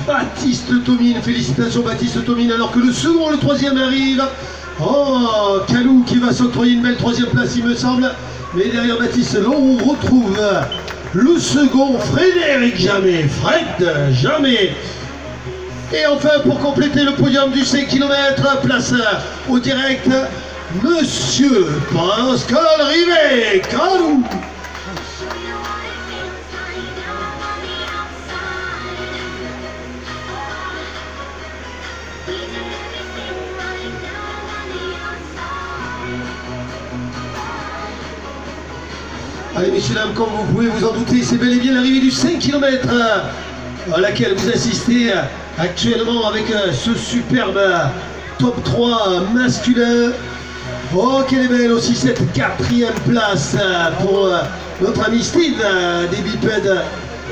Baptiste Tomine. Félicitations Baptiste Tomine, alors que le second et le troisième arrivent. Oh, Calou qui va s'octroyer une belle troisième place, il me semble. Mais derrière Baptiste, on retrouve le second, Frédéric Jamais. Fred Jamais. Et enfin, pour compléter le podium du 5 km, place au direct, Monsieur Pascal Rivet. Calou. Allez messieurs dames, comme vous pouvez vous en douter, c'est bel et bien l'arrivée du 5 km à laquelle vous assistez actuellement avec ce superbe top 3 masculin. Oh, quelle est belle aussi cette quatrième place pour notre ami Steve des bipèdes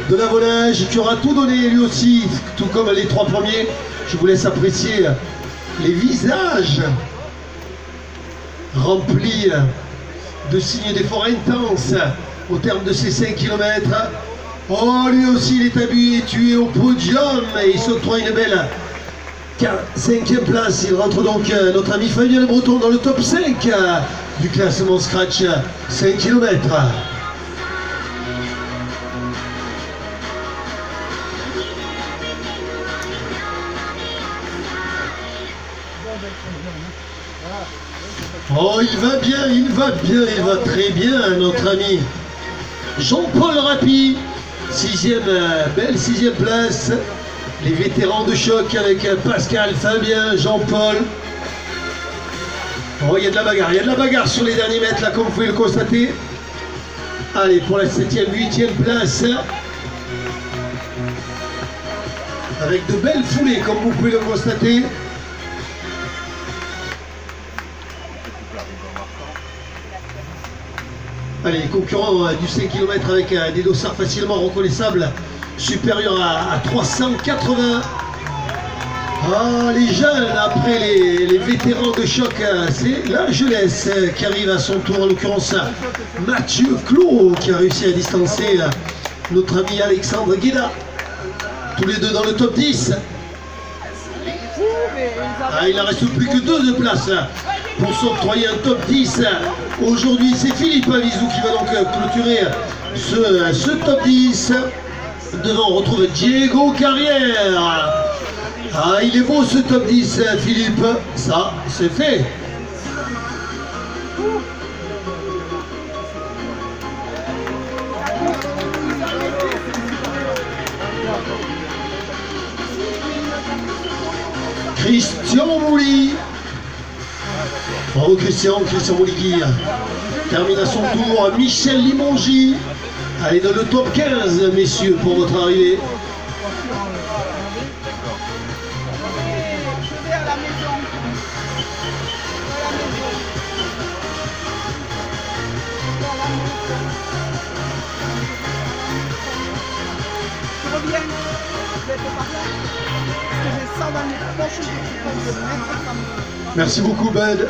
de la volage, qui aura tout donné lui aussi, tout comme les trois premiers. Je vous laisse apprécier les visages remplis de signes d'effort intense au terme de ces 5 km. Oh, lui aussi il est habitué au podium et il s'octroie une belle 5e place. Il rentre donc notre ami Fabien Le Breton dans le top 5 du classement Scratch 5 km. Oh, il va bien, il va bien, il va très bien, notre ami Jean-Paul Rappi, belle 6e place. Les vétérans de choc avec Pascal, Fabien, Jean-Paul. Oh, il y a de la bagarre sur les derniers mètres, là, comme vous pouvez le constater. Allez, pour la 7e, 8e place. Avec de belles foulées, comme vous pouvez le constater. Allez, les concurrents du 5 km avec des dossards facilement reconnaissables, supérieurs à 380. Ah, les jeunes, après les vétérans de choc, c'est la jeunesse qui arrive à son tour, en l'occurrence Mathieu Clot, qui a réussi à distancer notre ami Alexandre Guéda. Tous les deux dans le top 10. Ah, il n'en reste plus que 2 de place pour s'octroyer un top 10. Aujourd'hui, c'est Philippe Avizou qui va donc clôturer ce top 10. Devant, on retrouve Diego Carrière. Ah, il est beau ce top 10, Philippe. Ça, c'est fait. Christian Mouly. Bravo Christian Mouly qui termine à son tour. Michel Limongi. Allez dans le top 15, messieurs, pour votre arrivée. Merci beaucoup, Bud.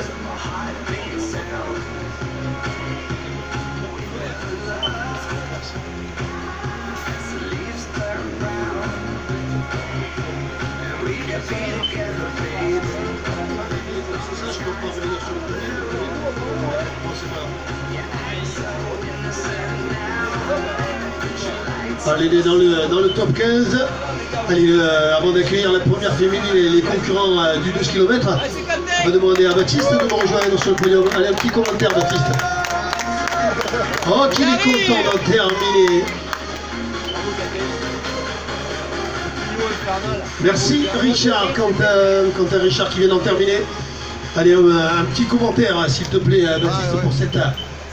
Allez, dans le top 15. Allez, avant d'accueillir la première féminine et les concurrents du 12 km, on va demander à Baptiste de me rejoindre sur le podium. Allez, un petit commentaire, Baptiste. Oh, qu'il est content d'en terminer. Merci Richard, Quentin Richard qui vient d'en terminer. Allez, un petit commentaire, s'il te plaît, Baptiste, pour cette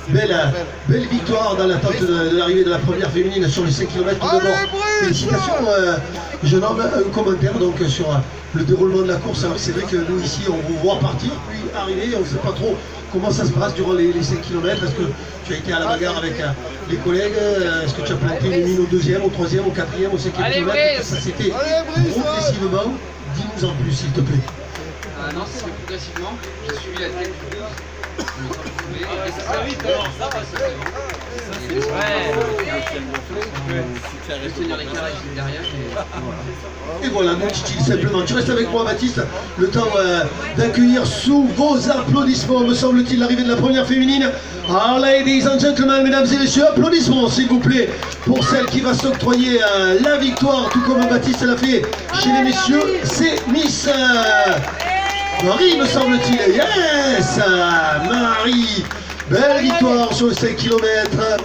belle victoire dans l'attente de l'arrivée de la première féminine sur les 5 km. Tout d'abord, félicitations, jeune homme, un commentaire donc sur le déroulement de la course. C'est vrai que nous ici, on vous voit partir, puis arriver, on ne sait pas trop comment ça se passe durant les 5 km. Est-ce que tu as été à la bagarre avec les collègues? Est-ce que tu as planté une mine au 2e, au 3e, au 4e, au 5e kilomètre? Ça s'était progressivement. Dis-nous en plus, s'il te plaît. Non, c'est fait progressivement. J'ai suivi la tête. Et ça va vite, alors ça va, c'est bon. Et voilà, mon style simplement. Tu restes avec moi, Baptiste, le temps d'accueillir sous vos applaudissements, me semble-t-il, l'arrivée de la première féminine. Ah, ladies and gentlemen, mesdames et messieurs, applaudissements s'il vous plaît pour celle qui va s'octroyer la victoire, tout comme Baptiste l'a fait chez les messieurs. C'est Miss Marie, me semble-t-il. Yes, Marie. Belle victoire sur le 5 km.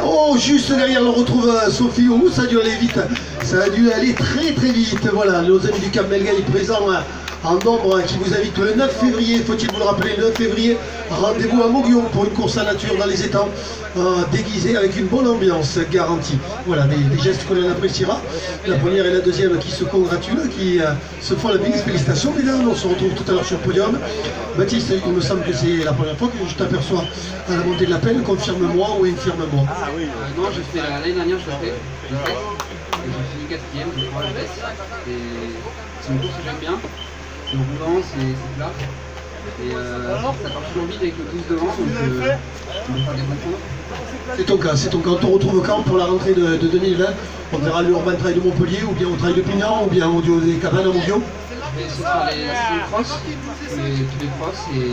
Oh, juste derrière, on retrouve Sophie. Oh, ça a dû aller vite. Ça a dû aller très très vite. Voilà, nos amis du Cap Melgaï présents en nombre qui vous invite le 9 février, faut-il vous le rappeler, le 9 février, rendez-vous à Moguion pour une course à nature dans les étangs, déguisée avec une bonne ambiance garantie. Voilà, des gestes que l'on appréciera. La première et la deuxième qui se congratulent, qui se font la bise. Félicitations mesdames, on se retrouve tout à l'heure sur le podium. Baptiste, il me semble que c'est la première fois que je t'aperçois à la montée de la pelle, confirme-moi ou infirme-moi. Ah oui. Non, l'année dernière je l'ai fait. J'ai fini quatrième, je crois, à la baisse. Et c'est une course que j'aime bien. C'est roulant, c'est plat. Et ça part toujours vite avec le pouce devant, donc on peut faire des bons points. C'est ton cas. On te retrouve quand pour la rentrée de 2020? On verra l'Urban Trail de Montpellier, ou bien au Trail de Pignan, ou bien au des cabanes à Montpellier. Ce sera la saison de cross, tous les crosses, et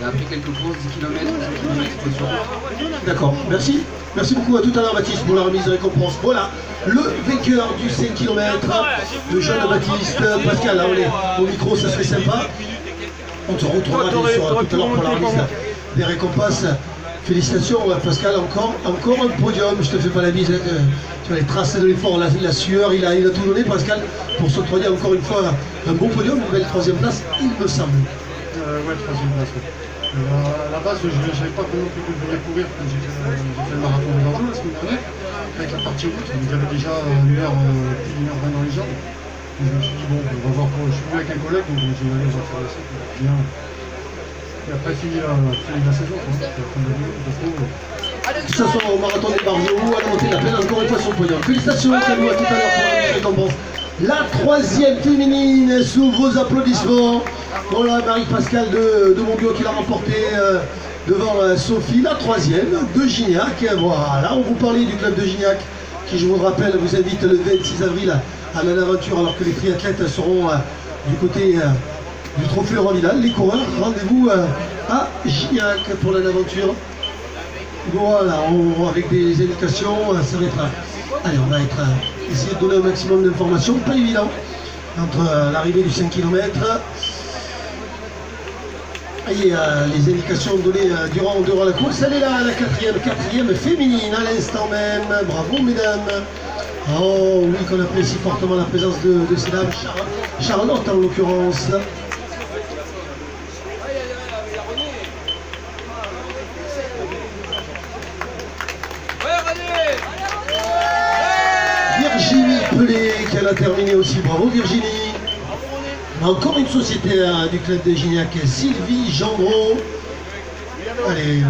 après quelques courses, 10 km, 10 km. D'accord, merci. Merci beaucoup, à tout à l'heure Baptiste pour la remise de récompense. Voilà, le vainqueur du 5 km, le jeune Baptiste. Pascal, là on est au micro, ça serait sympa. On te retrouvera bien sûr tout à l'heure pour la remise des récompenses. Félicitations Pascal, encore un podium, je te fais pas la bise, tu vois les traces de l'effort, la sueur, il a tout donné Pascal pour s'octroyer encore une fois un bon podium, une belle troisième place, il me semble. Ouais, troisième place. À la base, je ne savais pas comment je voulais courir quand j'ai fait le marathon de Bordeaux la semaine dernière, avec la partie route, donc j'avais déjà plus d'une heure 20 dans les jambes. Et je me suis dit, bon, on va voir comment je suis venu avec un collègue, donc j'ai dit, allez, on va faire l'essai. Et après, fini la saison. Que ce soit au marathon des Barrios ou à la montée de la plaine, encore une fois sur le podium. Félicitations, Camille, à tout à l'heure pour la récompense. La troisième féminine sous vos applaudissements. Voilà, Marie-Pascale de Montbio qui l'a remporté devant Sophie. La troisième de Gignac. Voilà, on vous parlait du club de Gignac qui, je vous le rappelle, vous invite le 26 avril à l'aventure alors que les triathlètes seront du côté du trophée Laurent Vidal. Les coureurs, rendez-vous à Gignac pour l'aventure. Voilà, avec des indications, ça va être... Allez, on va essayer de donner un maximum d'informations, pas évident, entre l'arrivée du 5 km et les indications données durant la course. Elle est là, la quatrième féminine à l'instant même. Bravo mesdames. Oh oui, qu'on apprécie fortement la présence de ces dames, Charlotte en l'occurrence. Virginie Pelé qui a terminé aussi, bravo Virginie. Encore une sociétaire du club de Gignac, Sylvie Gendreau. Allez.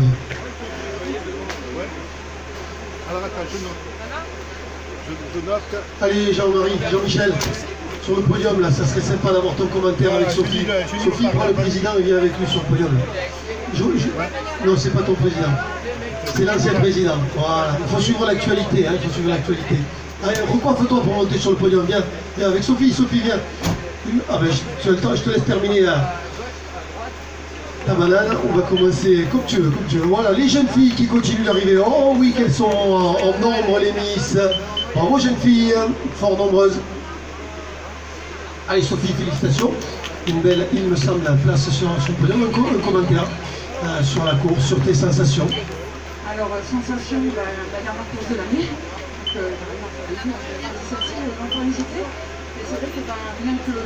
Allez Jean-Marie, Jean-Michel, sur le podium là, ça serait sympa d'avoir ton commentaire avec Sophie. Sophie prend le président et vient avec lui sur le podium. Non, c'est pas ton président, c'est l'ancien président. Voilà, il faut suivre l'actualité, hein, il faut suivre l'actualité. Allez, recoiffe-toi pour monter sur le podium, viens avec Sophie, viens. Ah ben, tu as le temps, je te laisse terminer ta banane, on va commencer comme tu veux, Voilà, les jeunes filles qui continuent d'arriver, oh oui, qu'elles sont en nombre les Miss. Bravo jeunes filles, fort nombreuses. Allez Sophie, félicitations. Une belle, il me semble, place sur le podium. Un commentaire sur la course, sur tes sensations. Alors, sensation, la dernière course de l'année. Celle-ci, longtemps hésité. Et c'est vrai que même que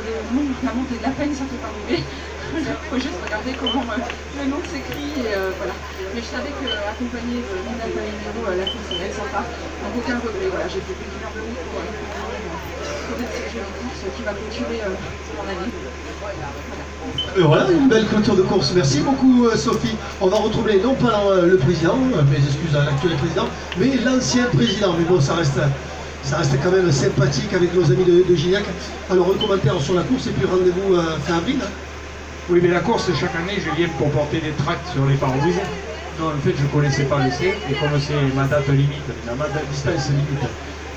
la montée de la peine, ça ne fait pas rêver. Il faut juste regarder comment le nom s'écrit. Voilà. Mais je savais qu'accompagné de Nina Palinero, la course serait sympa. Donc aucun regret. Voilà, j'ai fait plus d'une heure de route pour connaître cette jolie course qui va clôturer mon année. Voilà, une belle clôture de course. Merci beaucoup Sophie. On va retrouver non pas le président, mes excuses à l'actuel président, mais l'ancien président. Mais bon, ça reste quand même sympathique avec nos amis de Gignac. Alors un commentaire sur la course et puis rendez-vous fin avril. Oui, mais la course, chaque année, je viens pour porter des tracts sur les parois. non, en fait, je ne connaissais pas l'essai, et comme c'est ma date limite, ma distance limite,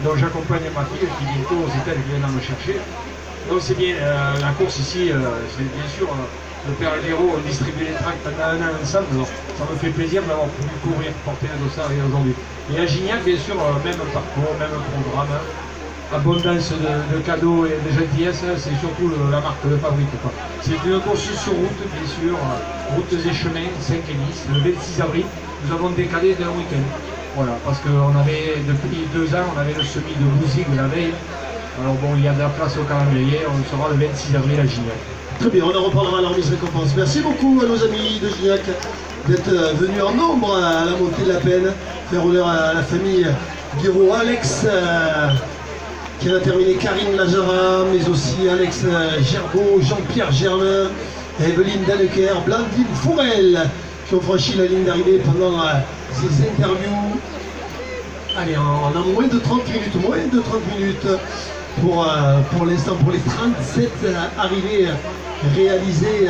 donc j'accompagne ma fille qui bientôt, c'est elle qui vient me chercher. Donc c'est bien, la course ici, c'est bien sûr, le père et l'héros ont distribué les tracts pendant un an ensemble, alors ça me fait plaisir d'avoir pu courir, porter un dossard aujourd'hui. Et à Gignac, bien sûr, même parcours, même programme, abondance de cadeaux et de gentillesse, c'est surtout la marque de fabrique. C'est une course sur route, bien sûr, routes et chemins, 5 et 10. Le 26 avril, nous avons décalé d'un week-end. Voilà, parce qu'on avait, depuis 2 ans, on avait le semi de Bouzig la veille. Alors bon, il y a de la place au calendrier, on sera le 26 avril à Gignac. Très bien, on en reparlera à la remise récompense. Merci beaucoup à nos amis de Gignac d'être venus en nombre à la montée de la peine, faire honneur à la famille Guiraud, Alex qui a terminé, Karine Lajara, mais aussi Alex Gerbeau, Jean-Pierre Germain, Evelyne Daneker, Blandine Fourel qui ont franchi la ligne d'arrivée pendant ces interviews. Allez, on a moins de 30 minutes pour l'instant, pour les 37 arrivées réalisées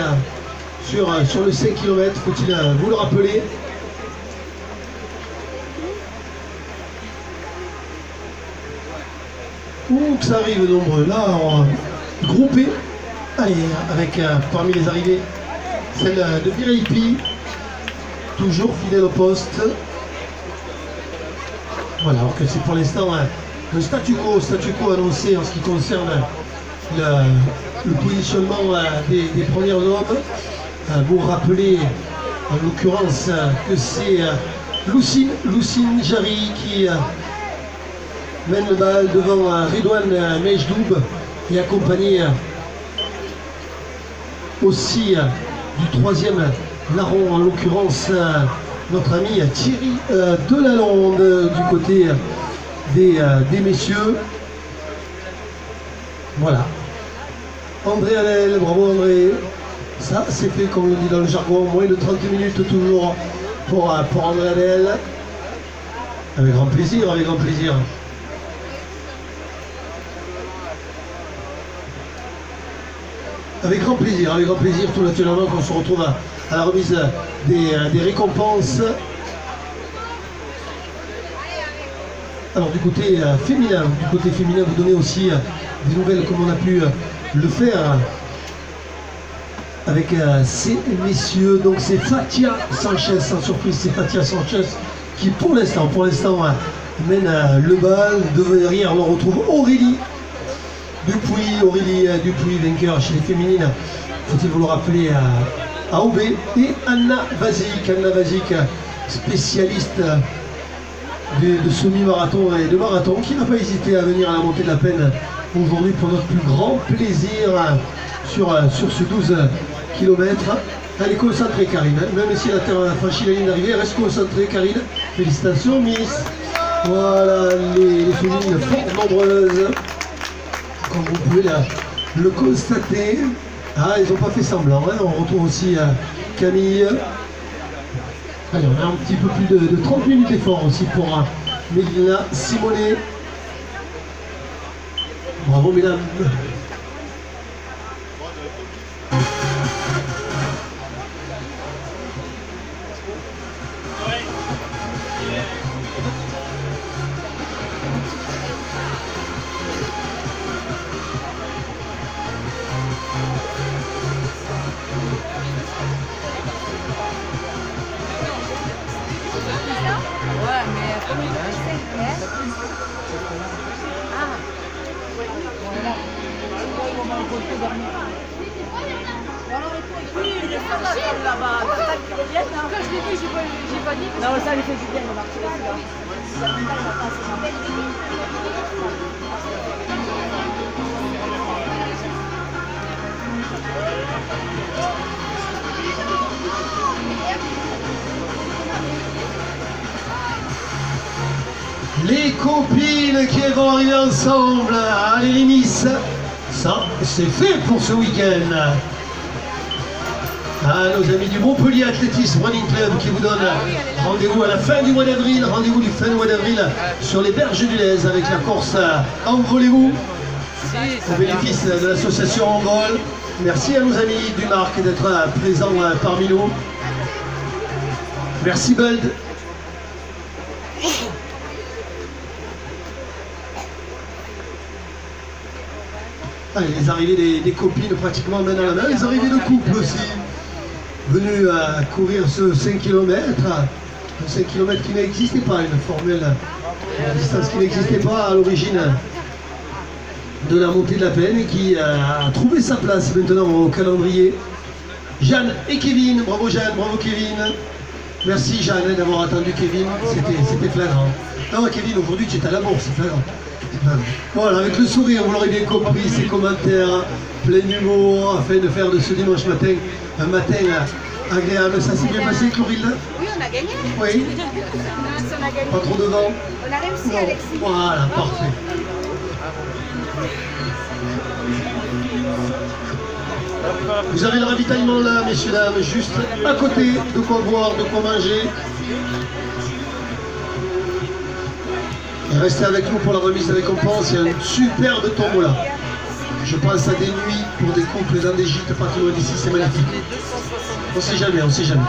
sur le 5 km, faut-il vous le rappeler. Ouh, que ça arrive nombreux, là, groupés, allez, avec parmi les arrivées, celle de Mireille Pi, toujours fidèle au poste. Voilà, alors que c'est pour l'instant le statu quo annoncé en ce qui concerne le positionnement des premiers hommes. Vous rappelez en l'occurrence que c'est Lucine Jarry qui mène le bal devant Redouane Mejdoub et accompagné aussi du troisième larron, en l'occurrence notre ami Thierry Delalonde du côté des messieurs. Voilà. André Allel, bravo André. Ça c'est fait comme on dit dans le jargon, moins de 30 minutes toujours pour André Allel. Avec grand plaisir, avec grand plaisir. Avec grand plaisir, tout naturellement qu'on se retrouve à la remise des récompenses. Alors du côté féminin, vous donnez aussi des nouvelles comme on a pu le faire avec ces messieurs. Donc c'est Fatia Sanchez, sans surprise, c'est Fatia Sanchez qui pour l'instant mène le bal. Derrière on retrouve Aurélie Dupuis, vainqueur chez les féminines, faut-il vous le rappeler, à OB, et Anna Vazik, spécialiste de semi-marathon et de marathon, qui n'a pas hésité à venir à la montée de la peine aujourd'hui pour notre plus grand plaisir sur ce 12 km. Elle est concentrée, Karine, même si elle a franchi la ligne d'arrivée, elle reste concentrée, Karine. Félicitations, Miss. Voilà, les féminines fort nombreuses. Comme vous pouvez le constater. Ah, ils n'ont pas fait semblant, hein. On retrouve aussi Camille. Allez, on a un petit peu plus de 30 minutes d'effort aussi pour Mélina Simonet. Bravo, mesdames. Non, ça lui fait du bien de marcher Les copines qui vont arriver ensemble, allez les Miss, ça c'est fait pour ce week-end. À nos amis du Montpellier Athlétisme Running Club qui vous donne rendez-vous à la fin du mois d'avril, sur les berges du Lez avec la course Envolez-vous au bénéfice de l'association Envol. Merci à nos amis du Marc d'être présents parmi nous. Merci Bald. Allez, les arrivées des copines pratiquement main dans la main, les arrivées de couple aussi. Venus à courir ce 5 km. Un 5 km qui n'existait pas, une formule, une distance qui n'existait pas à l'origine de la montée de la Peine et qui a trouvé sa place maintenant au calendrier. Jeanne et Kevin, bravo Jeanne, bravo Kevin. Merci Jeanne d'avoir attendu Kevin, c'était flagrant. Non Kevin, aujourd'hui tu es à la bourse, c'est flagrant. Voilà, avec le sourire, vous l'aurez bien compris, ces commentaires plein d'humour, afin de faire de ce dimanche matin un matin agréable. Ça s'est bien passé, Clorilde? Oui, on a gagné. Oui. On a gagné. Pas trop de vent? On a réussi, Non. Alexis. Voilà, parfait. Vous avez le ravitaillement là, messieurs, dames, juste à côté, de quoi boire, de quoi manger. Et restez avec nous pour la remise de récompense, il y a une superbe tombola. Je pense à des nuits pour des couples dans des gîtes pas très loin d'ici, c'est magnifique. On sait jamais, on sait jamais.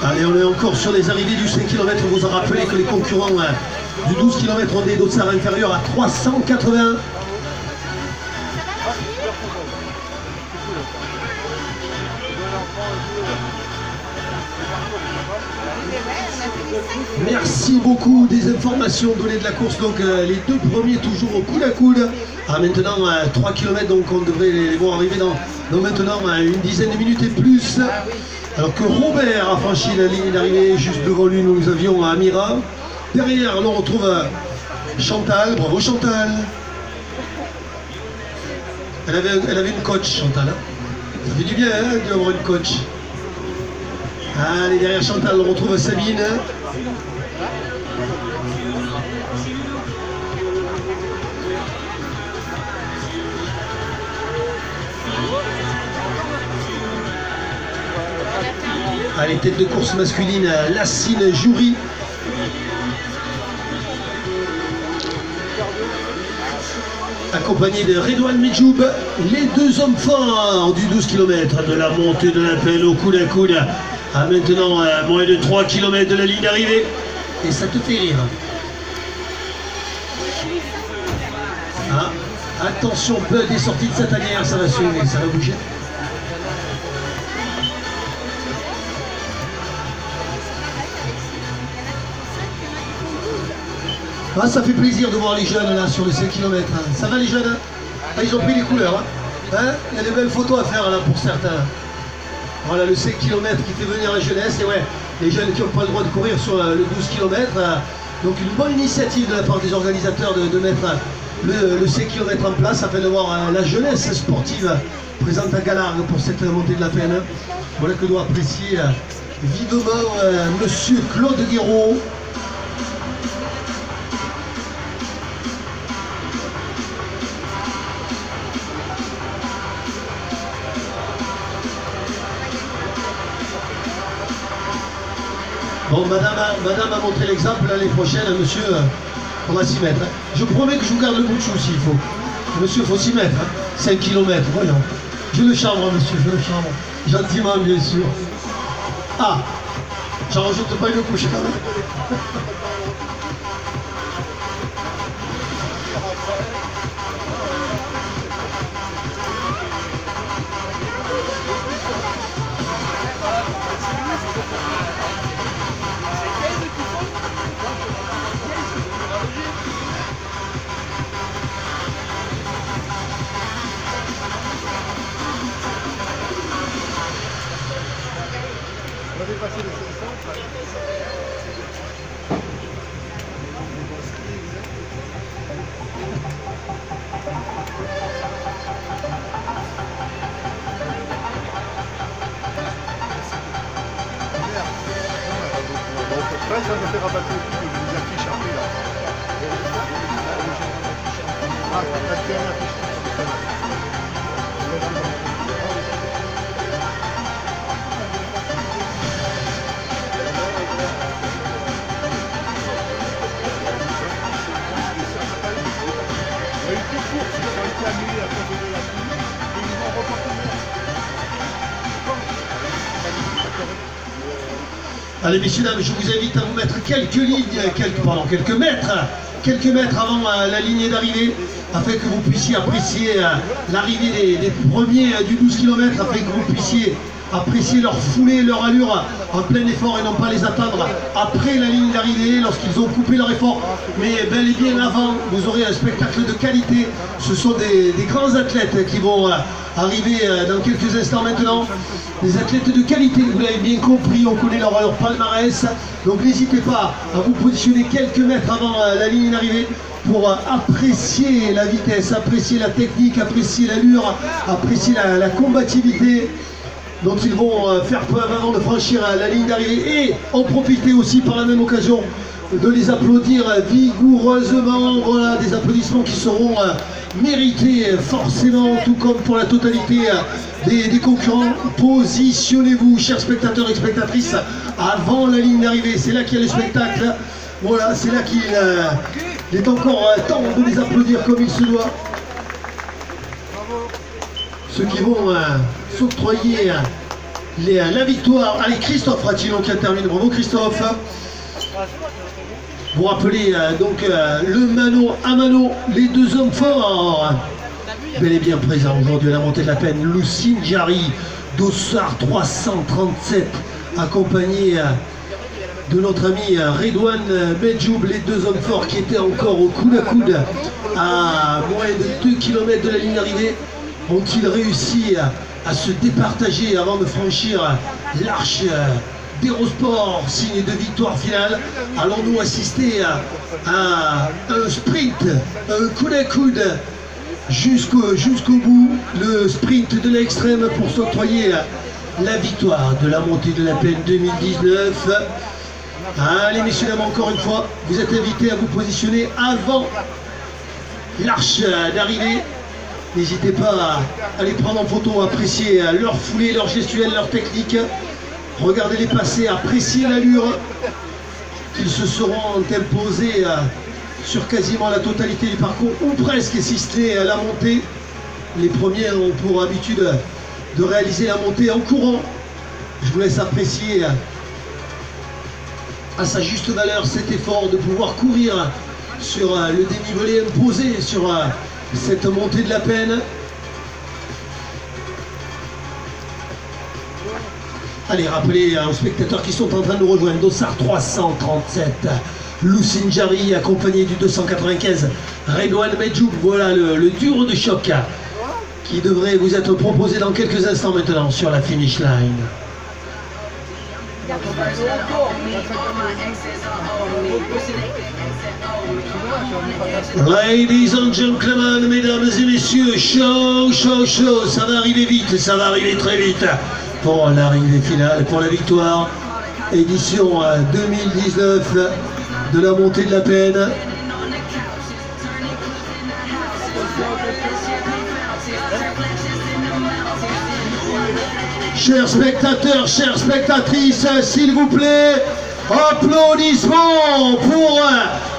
Allez, on est encore sur les arrivées du 5 km. On vous a rappelé que les concurrents du 12 km ont des dossards inférieurs à 380. Merci beaucoup des informations données de la course. Donc les deux premiers toujours au coude à coude. Maintenant 3 km, donc on devrait les voir arriver dans maintenant une dizaine de minutes et plus. Alors que Robert a franchi la ligne d'arrivée, juste devant lui nous avions Amira. Derrière on retrouve Chantal, bravo Chantal. Elle avait une coach Chantal. Hein. Ça fait du bien hein, d'avoir une coach. Allez, derrière Chantal on retrouve Sabine. Allez, tête de course masculine, Lassine Joury. Accompagné de Redouane Medjoub, les deux hommes forts du 12 km de la montée de la Peine au coude à coude. À maintenant moins de 3 km de la ligne d'arrivée. Et ça te fait rire. Ah, attention, Bud est sorti de sa tanière, ça va suivre, ça va bouger. Ah, ça fait plaisir de voir les jeunes là sur le 5 km. Hein. Ça va les jeunes hein ah, ils ont pris les couleurs. Hein il y a des belles photos à faire là pour certains. Voilà le 5 km qui fait venir la jeunesse. Et ouais, les jeunes qui n'ont pas le droit de courir sur le 12 km. Donc une bonne initiative de la part des organisateurs de mettre le 5 km en place afin de voir la jeunesse sportive présente à Galargues pour cette montée de la Peine. Voilà que doit apprécier vivement monsieur Claude Guéraud. Bon, madame a montré l'exemple, l'année prochaine, monsieur, on va s'y mettre. Hein. Je promets que je vous garde le bout de chou s'il faut. Monsieur, il faut s'y mettre. Hein. 5 km, voyons. Je le chambre, monsieur, je le chambre. Gentiment, bien sûr. Ah, j'en rajoute pas une couche quand même. Ça me fait rabattre les affiches après là. Ah, parce qu'il y a une affiche. y a eu deux courses qui ont été annulées à cause de la pluie et ils vont reporter. Allez messieurs, dames, je vous invite à vous mettre quelques mètres avant la ligne d'arrivée, afin que vous puissiez apprécier l'arrivée des premiers du 12 km, afin que vous puissiez apprécier leur foulée, leur allure en plein effort et non pas les attendre après la ligne d'arrivée lorsqu'ils ont coupé leur effort. Mais bel et bien avant, vous aurez un spectacle de qualité. Ce sont des grands athlètes qui vont arriver dans quelques instants maintenant. Des athlètes de qualité, vous l'avez bien compris, on connaît leur palmarès. Donc n'hésitez pas à vous positionner quelques mètres avant la ligne d'arrivée pour apprécier la vitesse, apprécier la technique, apprécier l'allure, apprécier la combativité dont ils vont faire preuve avant de franchir la ligne d'arrivée, et en profiter aussi par la même occasion de les applaudir vigoureusement. Voilà, des applaudissements qui seront mérités forcément, tout comme pour la totalité des concurrents. Positionnez-vous, chers spectateurs et spectatrices, avant la ligne d'arrivée. C'est là qu'il y a le spectacle. Voilà, c'est là qu'il est encore temps de les applaudir comme il se doit. Ceux qui vont s'octroyer la victoire. Allez, Christophe Ratilon qui termine. Bravo Christophe. Vous rappelez donc le mano à mano, les deux hommes forts. Bel et bien présent aujourd'hui à la montée de la peine. Lucine Jarry, Dossard 337, accompagné de notre ami Redouane Medjoub, les deux hommes forts qui étaient encore au coude à coude à moins de 2 km de la ligne d'arrivée. Ont-ils réussi à se départager avant de franchir l'arche d'Hérosport, signe de victoire finale? Allons-nous assister à un sprint, un coude à coude jusqu'au bout, le sprint de l'extrême pour s'octroyer la victoire de la montée de la peine 2019. Allez messieurs, dames, encore une fois, vous êtes invités à vous positionner avant l'arche d'arrivée. N'hésitez pas à les prendre en photo, apprécier leur foulée, leur gestuelle, leur technique. Regardez-les passer, apprécier l'allure qu'ils se seront imposés sur quasiment la totalité du parcours, ou presque, si ce n'est la montée. Les premiers ont pour habitude de réaliser la montée en courant. Je vous laisse apprécier à sa juste valeur cet effort de pouvoir courir sur le dénivelé imposé sur cette montée de la peine. Allez, rappelez aux spectateurs qui sont en train de nous rejoindre, Dossard 337, Lucine Jarry accompagné du 295, Redouane Medjoub. Voilà le duo de choc qui devrait vous être proposé dans quelques instants maintenant sur la finish line. Ladies and gentlemen, mesdames et messieurs, chaud, ça va arriver vite, ça va arriver très vite pour l'arrivée finale, pour la victoire, édition 2019 de la montée de la peine. Chers spectateurs, chères spectatrices, s'il vous plaît, applaudissements pour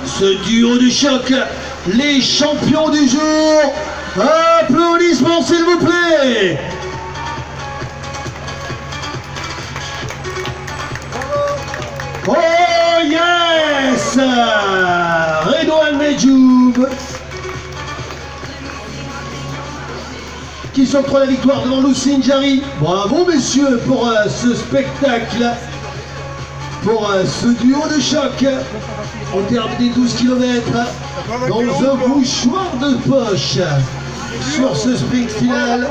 ce duo de choc, les champions du jour. Applaudissements s'il vous plaît. Oh yes, Redouane Medjoub qui s'octroie la victoire devant Lucine Jarry. Bravo messieurs pour ce spectacle, pour ce duo de choc au terme des 12 km dans un mouchoir de poche sur ce sprint final.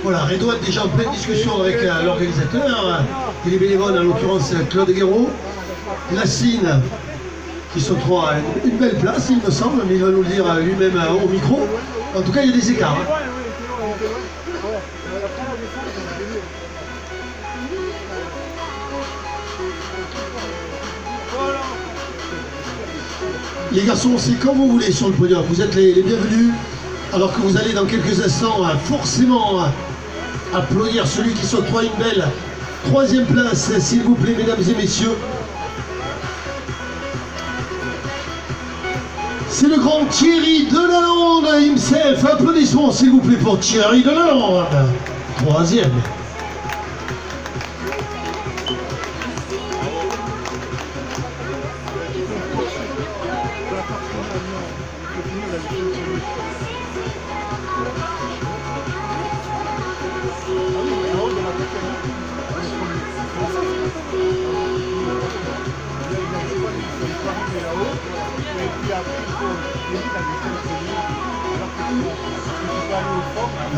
Voilà, Redouane déjà en pleine discussion avec l'organisateur et les bénévoles, en l'occurrence Claude Guéraud. Lacine qui s'octroie une belle place, il me semble, mais il va nous le dire lui-même au micro. En tout cas, il y a des écarts. Les garçons, c'est quand vous voulez sur le podium. Vous êtes les bienvenus. Alors que vous allez dans quelques instants forcément applaudir celui qui s'octroie une belle troisième place, s'il vous plaît, mesdames et messieurs. C'est le grand Thierry Delalande himself. Applaudissements, s'il vous plaît, pour Thierry Delalande. Troisième.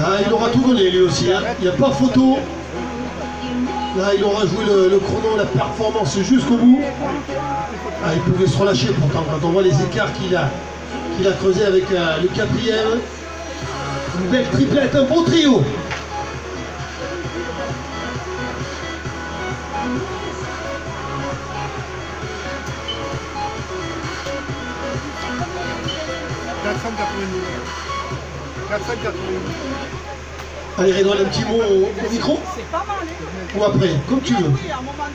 Ah, il aura tout donné lui aussi, hein. Il n'y a pas photo. Là, il aura joué le chrono, la performance jusqu'au bout. Ah, il pouvait se relâcher pourtant quand on voit les écarts qu'il a creusé avec le quatrième. Une belle triplette, un beau trio. Allez, Redouane, un petit mot au micro. Ou après, comme tu veux.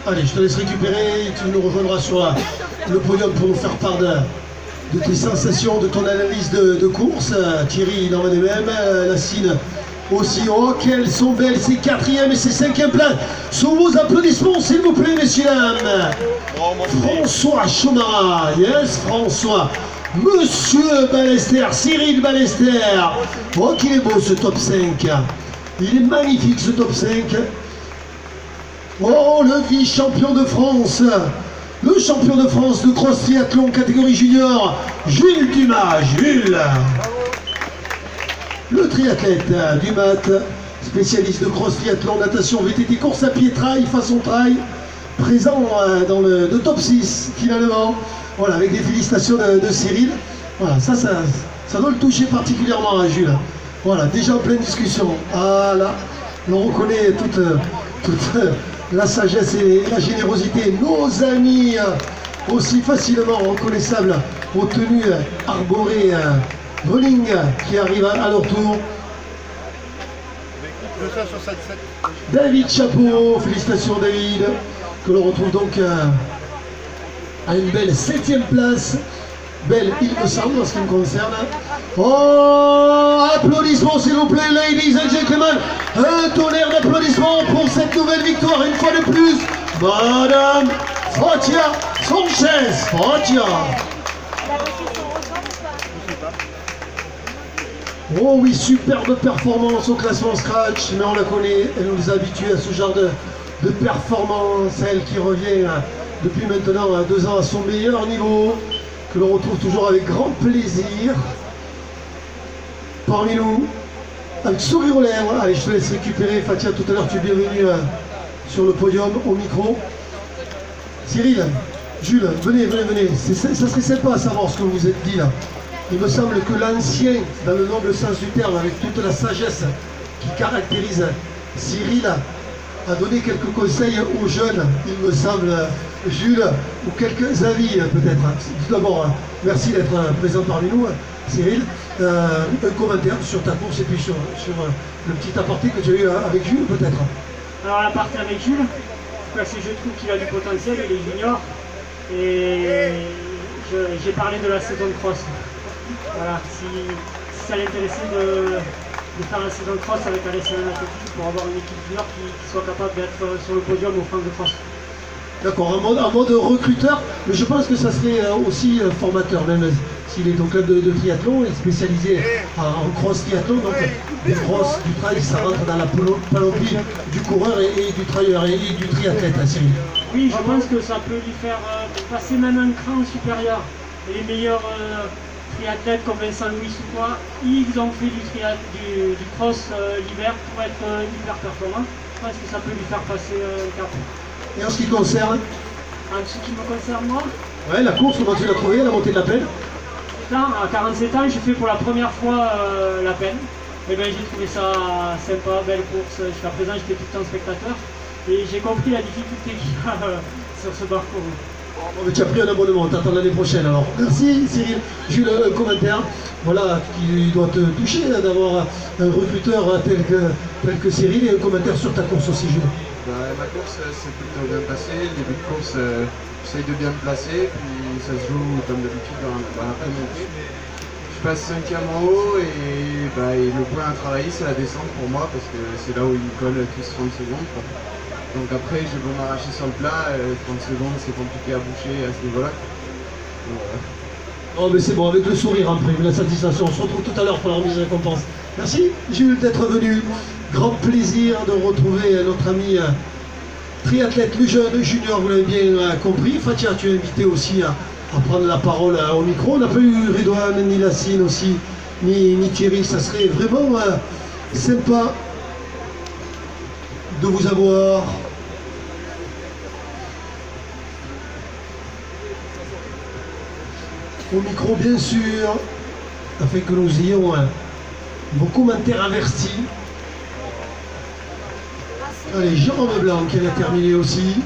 Allez, je te laisse récupérer, tu nous rejoindras sur le podium pour nous faire part de tes sensations, de ton analyse de course. Thierry, il en va de même. Lassine aussi. Oh, qu'elles sont belles, ces quatrième et ces cinquième places. Sous vos applaudissements, s'il vous plaît, messieurs, dames. François Chomara. Yes, François. Monsieur Ballester, Cyril Ballester. Oh, qu'il est beau ce top 5. Il est magnifique ce top 5. Oh, le vice-champion de France. Le champion de France de cross triathlon catégorie junior, Jules Dumas. Jules. Le triathlète du mat, spécialiste de cross triathlon, natation, VTT, course à pied, trail, façon trail, présent dans le top 6 finalement. Voilà, avec des félicitations de Cyril. Voilà, ça doit le toucher particulièrement à Jules. Voilà, déjà en pleine discussion. Ah là, on reconnaît toute la sagesse et la générosité. Nos amis aussi facilement reconnaissables aux tenues arborées running qui arrivent à leur tour. David Chapeau, félicitations David, que l'on retrouve donc à une belle 7e place. Belle, il me semble, en ce qui me concerne. Oh, applaudissements s'il vous plaît, ladies and gentlemen. Un tonnerre d'applaudissements pour cette nouvelle victoire, une fois de plus. Madame Fatia Sanchez. Fatia. Oh oui, superbe performance au classement scratch, mais on la connaît, elle nous a habitués à ce genre de performance, elle qui revient depuis maintenant 2 ans à son meilleur niveau, que l'on retrouve toujours avec grand plaisir parmi nous, avec sourire aux lèvres. Allez, je te laisse récupérer, Fatia, tout à l'heure tu es bienvenue sur le podium, au micro. Cyril, Jules, venez, ça serait sympa à savoir ce que vous vous êtes dit là. Il me semble que l'ancien, dans le noble sens du terme, avec toute la sagesse qui caractérise Cyril, a donné quelques conseils aux jeunes, il me semble, Jules, ou quelques avis peut-être. Tout d'abord, merci d'être présent parmi nous, Cyril. Un commentaire sur ta course et puis sur le petit aparté que tu as eu avec Jules peut-être. Alors la partie avec Jules, parce que je trouve qu'il a du potentiel, il est junior, et j'ai parlé de la saison de cross. Voilà, si ça l'intéressait de faire la saison de cross avec Alessandro Natotti pour avoir une équipe junior qui soit capable d'être sur le podium au France de cross. D'accord, en mode recruteur, mais je pense que ça serait aussi formateur, même s'il est au club de triathlon et spécialisé en cross triathlon, donc le cross, du trail, ça rentre dans la panoplie du coureur et du trailer et du triathlète, hein, Cyril. Oui, je pense que ça peut lui faire passer même un cran supérieur. Et les meilleurs triathlètes comme Vincent Louis ou quoi, ils ont fait du cross l'hiver pour être hyper performants. Je pense que ça peut lui faire passer un cap. Et en ce qui concerne En ce qui me concerne moi, ouais, la course, comment tu l'as trouvée, la montée de la Peine? à 47 ans, j'ai fait pour la première fois la Peine. Et bien j'ai trouvé ça sympa, belle course. Jusqu'à présent, j'étais tout le temps spectateur. Et j'ai compris la difficulté qu'il y a sur ce parcours. Oh, tu as pris un abonnement, t'attends l'année prochaine alors. Merci Cyril. Jules, un commentaire. Voilà, qui doit te toucher d'avoir un recruteur tel que Cyril, et un commentaire sur ta course aussi, Jules. Ma course s'est plutôt bien passée. Le début de course, j'essaye de bien me placer, puis ça se joue comme d'habitude dans l'après-midi. Je passe 5e en haut et le point à travailler, c'est la descente pour moi parce que c'est là où il me colle tous 30 secondes. Quoi. Donc après, je vais m'arracher sur le plat. 30 secondes, c'est compliqué à boucher à ce niveau-là. Voilà. Oh mais c'est bon, avec le sourire en prime, la satisfaction. On se retrouve tout à l'heure pour la remise de récompense. Merci Jules d'être venu. Grand plaisir de retrouver notre ami triathlète, le jeune junior, vous l'avez bien compris. Fatia, tu es invité aussi à prendre la parole au micro. On n'a pas eu Redouane, ni Lassine aussi, ni Thierry. Ça serait vraiment sympa de vous avoir. Au micro, bien sûr, afin que nous ayons vos commentaires avertis. Allez, Jérôme Blanc qui a terminé aussi.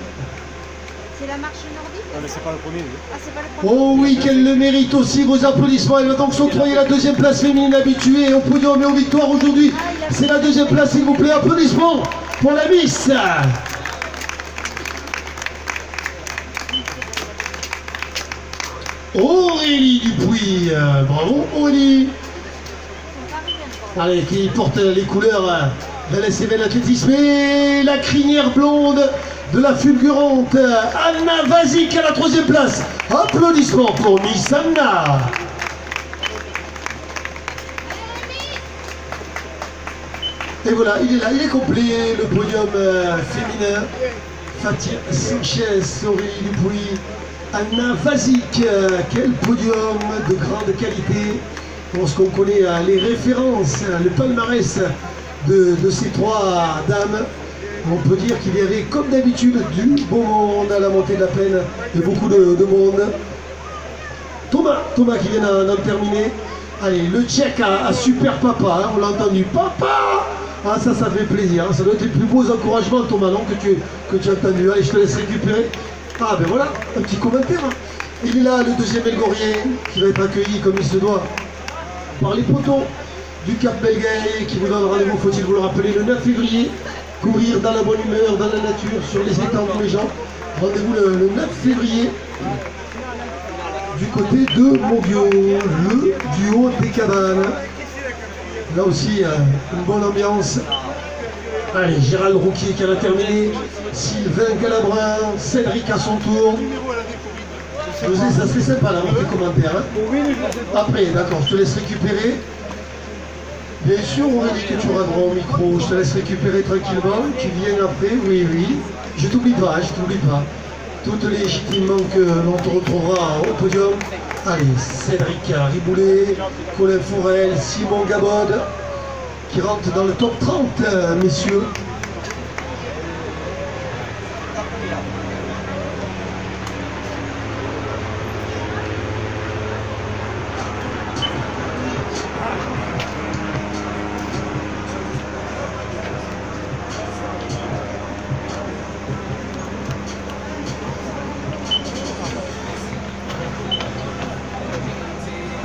C'est la marche nordique? Non, mais c'est pas le premier. Ah, c'est pas le premier. Oh oui, qu'elle le mérite aussi, vos applaudissements. Elle va donc s'octroyer la deuxième place féminine habituée au podium et aux victoires aujourd'hui. C'est la deuxième place, s'il vous plaît. Applaudissements pour la Miss. Aurélie Dupuis, bravo Aurélie. Allez, qui porte les couleurs de l'SML Athlétisme et la crinière blonde de la fulgurante Anna Vazik à la 3e place. Applaudissements pour Miss Anna. Et voilà, il est là, il est complet, le podium féminin. Fatia Sanchez, Aurélie Dupuis, Anna Vazik, quel podium de grande qualité. Lorsqu'on connaît les références, le palmarès de ces trois dames, on peut dire qu'il y avait comme d'habitude du beau monde à la montée de la plaine et beaucoup de monde. Thomas qui vient d'en terminer. Allez, le tchèque à super papa, hein, on l'a entendu. Papa! Ah ça fait plaisir, hein, ça doit être les plus beaux encouragements Thomas, non, que tu as entendu. Allez, je te laisse récupérer. Ah ben voilà, un petit commentaire. Hein. Il est là, le deuxième Belgorien, qui va être accueilli comme il se doit par les poteaux du Cap Belgaï, qui vous donne rendez-vous, faut-il vous le rappeler, le 9 février. Courir dans la bonne humeur, dans la nature, sur les étangs pour les gens. Rendez-vous le 9 février du côté de Mondiaux, le duo des cabanes. Là aussi, une bonne ambiance. Allez, Gérald Rouquier qui en a terminé, Sylvain Galabrin, Cédric à son tour. Ça serait sympa là, tes commentaires. Hein. Après, d'accord, je te laisse récupérer. Bien sûr, Aurélie, que tu auras droit au micro. Je te laisse récupérer tranquillement. Tu viens après, oui. Je t'oublie pas, Toutes légitimement que l'on te retrouvera au podium. Allez, Cédric Riboulet, Colin Forel, Simon Gabod, qui rentre dans le top 30, messieurs.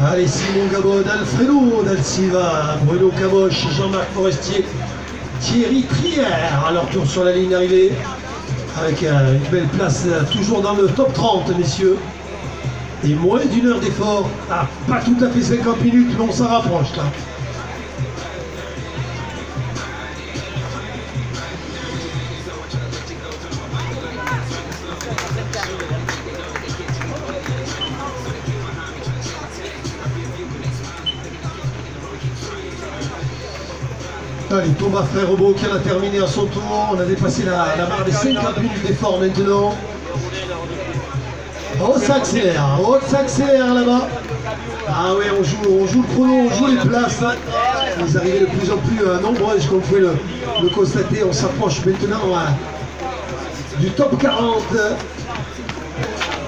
Allez, Simon Gabod, Alfredo Dalciva, Bruno Caboche, Jean-Marc Forestier, Thierry Trière à leur tour sur la ligne d'arrivée avec une belle place toujours dans le top 30, messieurs. Et moins d'1 heure d'effort. Ah, pas tout à fait 50 minutes, mais on s'en rapproche là. Allez, Thomas Frère-Robot qui en a terminé à son tour. On a dépassé la barre des 50 minutes d'effort maintenant. Oh, ça accélère là-bas. Ah ouais, on joue le chrono, on joue les places. Ils arrivaient de plus en plus nombreuses, comme vous pouvez le constater. On s'approche maintenant du top 40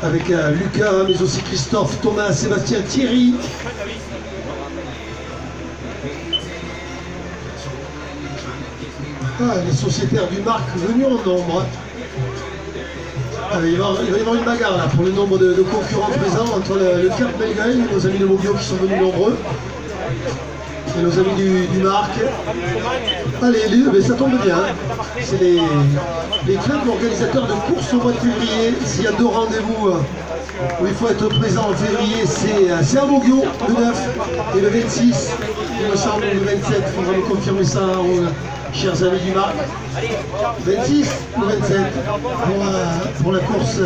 avec Lucas, mais aussi Christophe, Thomas, Sébastien, Thierry. Ah, les sociétaires du Marc venus en nombre. Il va y avoir une bagarre là pour le nombre de concurrents présents entre le Cap Bellegueil, nos amis de Mogio qui sont venus nombreux, et nos amis du Marc. Allez, mais ça tombe bien. C'est les clubs organisateurs de courses au mois de février. S'il y a 2 rendez-vous où il faut être présent en février, c'est à Mogio, le 9 et le 26. Il me semble le 27, il faudra me confirmer ça aux chers amis du Marc. 26 ou 27 pour la course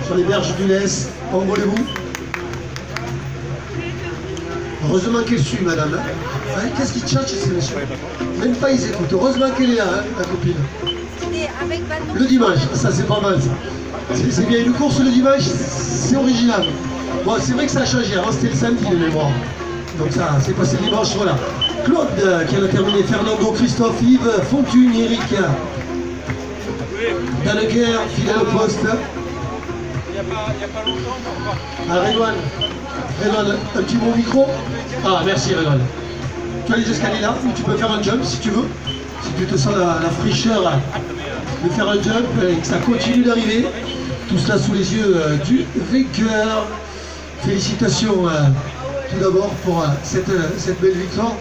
sur les berges du Lez. Envolez-vous. Heureusement qu'elle suit, madame. Hein, qu'est-ce qu'il tchatche, ces messieurs? Même pas ils écoutent. Heureusement qu'elle est là, hein, la copine. Le dimanche, ça c'est pas mal ça. C'est bien, une course le dimanche, c'est original. Bon, c'est vrai que ça a changé. Avant c'était le samedi de mémoire. Donc ça, c'est passé le dimanche, voilà. Claude qui en a terminé, Fernando, Christophe, Yves, Fontune, Eric, Daneker, fidèle au poste. Il n'y a pas longtemps, mais encore. Redouane, un petit mot au micro. Ah, merci Redouane. Tu as les escaliers là, où tu peux faire un jump si tu veux. Si tu te sens la fraîcheur de faire un jump et que ça continue d'arriver. Tout cela sous les yeux du vainqueur. Félicitations tout d'abord pour cette belle victoire.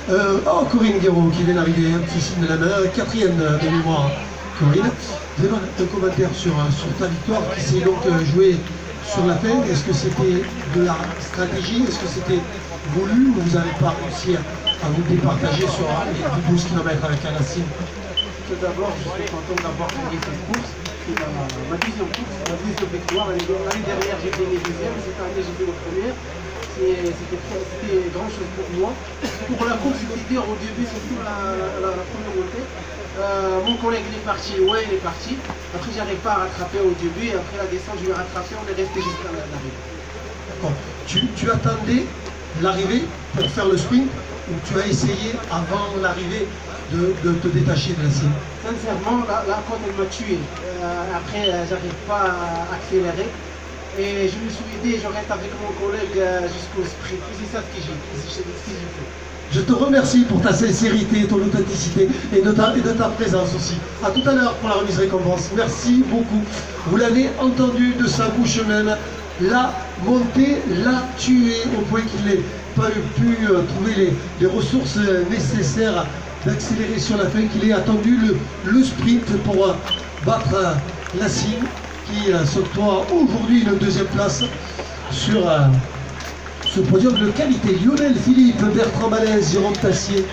Oh, Corinne Guéraud qui vient d'arriver, un petit signe de la main, 4e de mémoire, Corinne. Donne un commentaire sur ta victoire qui s'est donc jouée sur la fin. Est-ce que c'était de la stratégie? Est-ce que c'était voulu ou vous n'avez pas réussi à vous départager sur les 12 km avec un Nassim? Tout d'abord, je suis content d'avoir gagné cette course. C'est ma deuxième course, ma deuxième victoire. L'année dernière, j'ai gagné deuxième, cette année, j'ai fait la première. C'était grand chose pour moi. Pour la course, c'était dur au début, surtout la première montée. Mon collègue il est parti, ouais il est parti. Après j'arrive pas à rattraper au début et après la descente je vais rattraper, on est resté jusqu'à l'arrivée. D'accord. Tu attendais l'arrivée pour faire le sprint ou tu as essayé avant l'arrivée de te détacher de la cible? Sincèrement, la côte elle m'a tué. Après j'arrive pas à accélérer. Et je me suis aidé, je reste avec mon collègue jusqu'au sprint. C'est ça ce que j'ai fait. Je te remercie pour ta sincérité, ton authenticité et de ta présence aussi. A tout à l'heure pour la remise récompense. Merci beaucoup. Vous l'avez entendu de sa bouche même. La montée l'a tué au point qu'il n'ait pas pu trouver les ressources nécessaires d'accélérer sur la fin, qu'il ait attendu le sprint pour battre Nassim qui s'octroie aujourd'hui une 2e place sur ce podium de qualité. Lionel Philippe, Bertrand Malaise, Jérôme Tassier,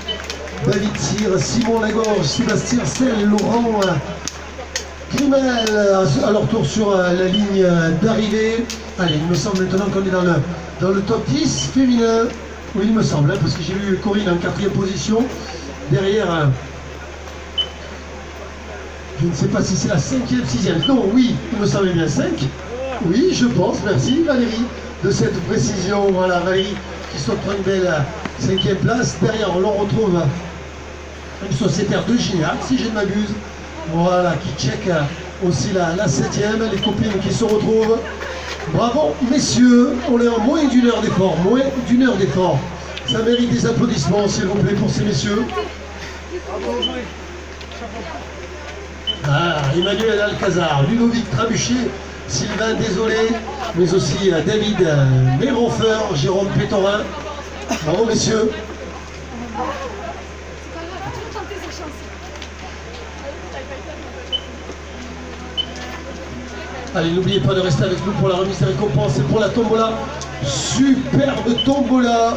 David Cyr, Simon Lagorge, Sébastien Selle, Laurent Grimel à leur tour sur la ligne d'arrivée. Allez, il me semble maintenant qu'on est dans le top 10 féminin. Oui, il me semble, hein, parce que j'ai vu Corinne en 4e position. Derrière, je ne sais pas si c'est la 5e, 6e. Non, oui, il me semble bien 5. Oui, je pense, merci Valérie de cette précision. Voilà, Valérie qui s'octroie une belle 5e place. Derrière, on l'on retrouve une sociétaire de Gignac, si je ne m'abuse. Voilà, qui check aussi la 7e. Les copines qui se retrouvent. Bravo, messieurs. On est en moins d'une heure d'effort. Moins d'une heure d'effort. Ça mérite des applaudissements, s'il vous plaît, pour ces messieurs. Ah, Emmanuel Alcazar, Ludovic Trabuchet, Sylvain Désolé, mais aussi David Méronfer, Jérôme Pétorin. Bravo messieurs. Allez, n'oubliez pas de rester avec nous pour la remise des récompenses et pour la tombola. Superbe tombola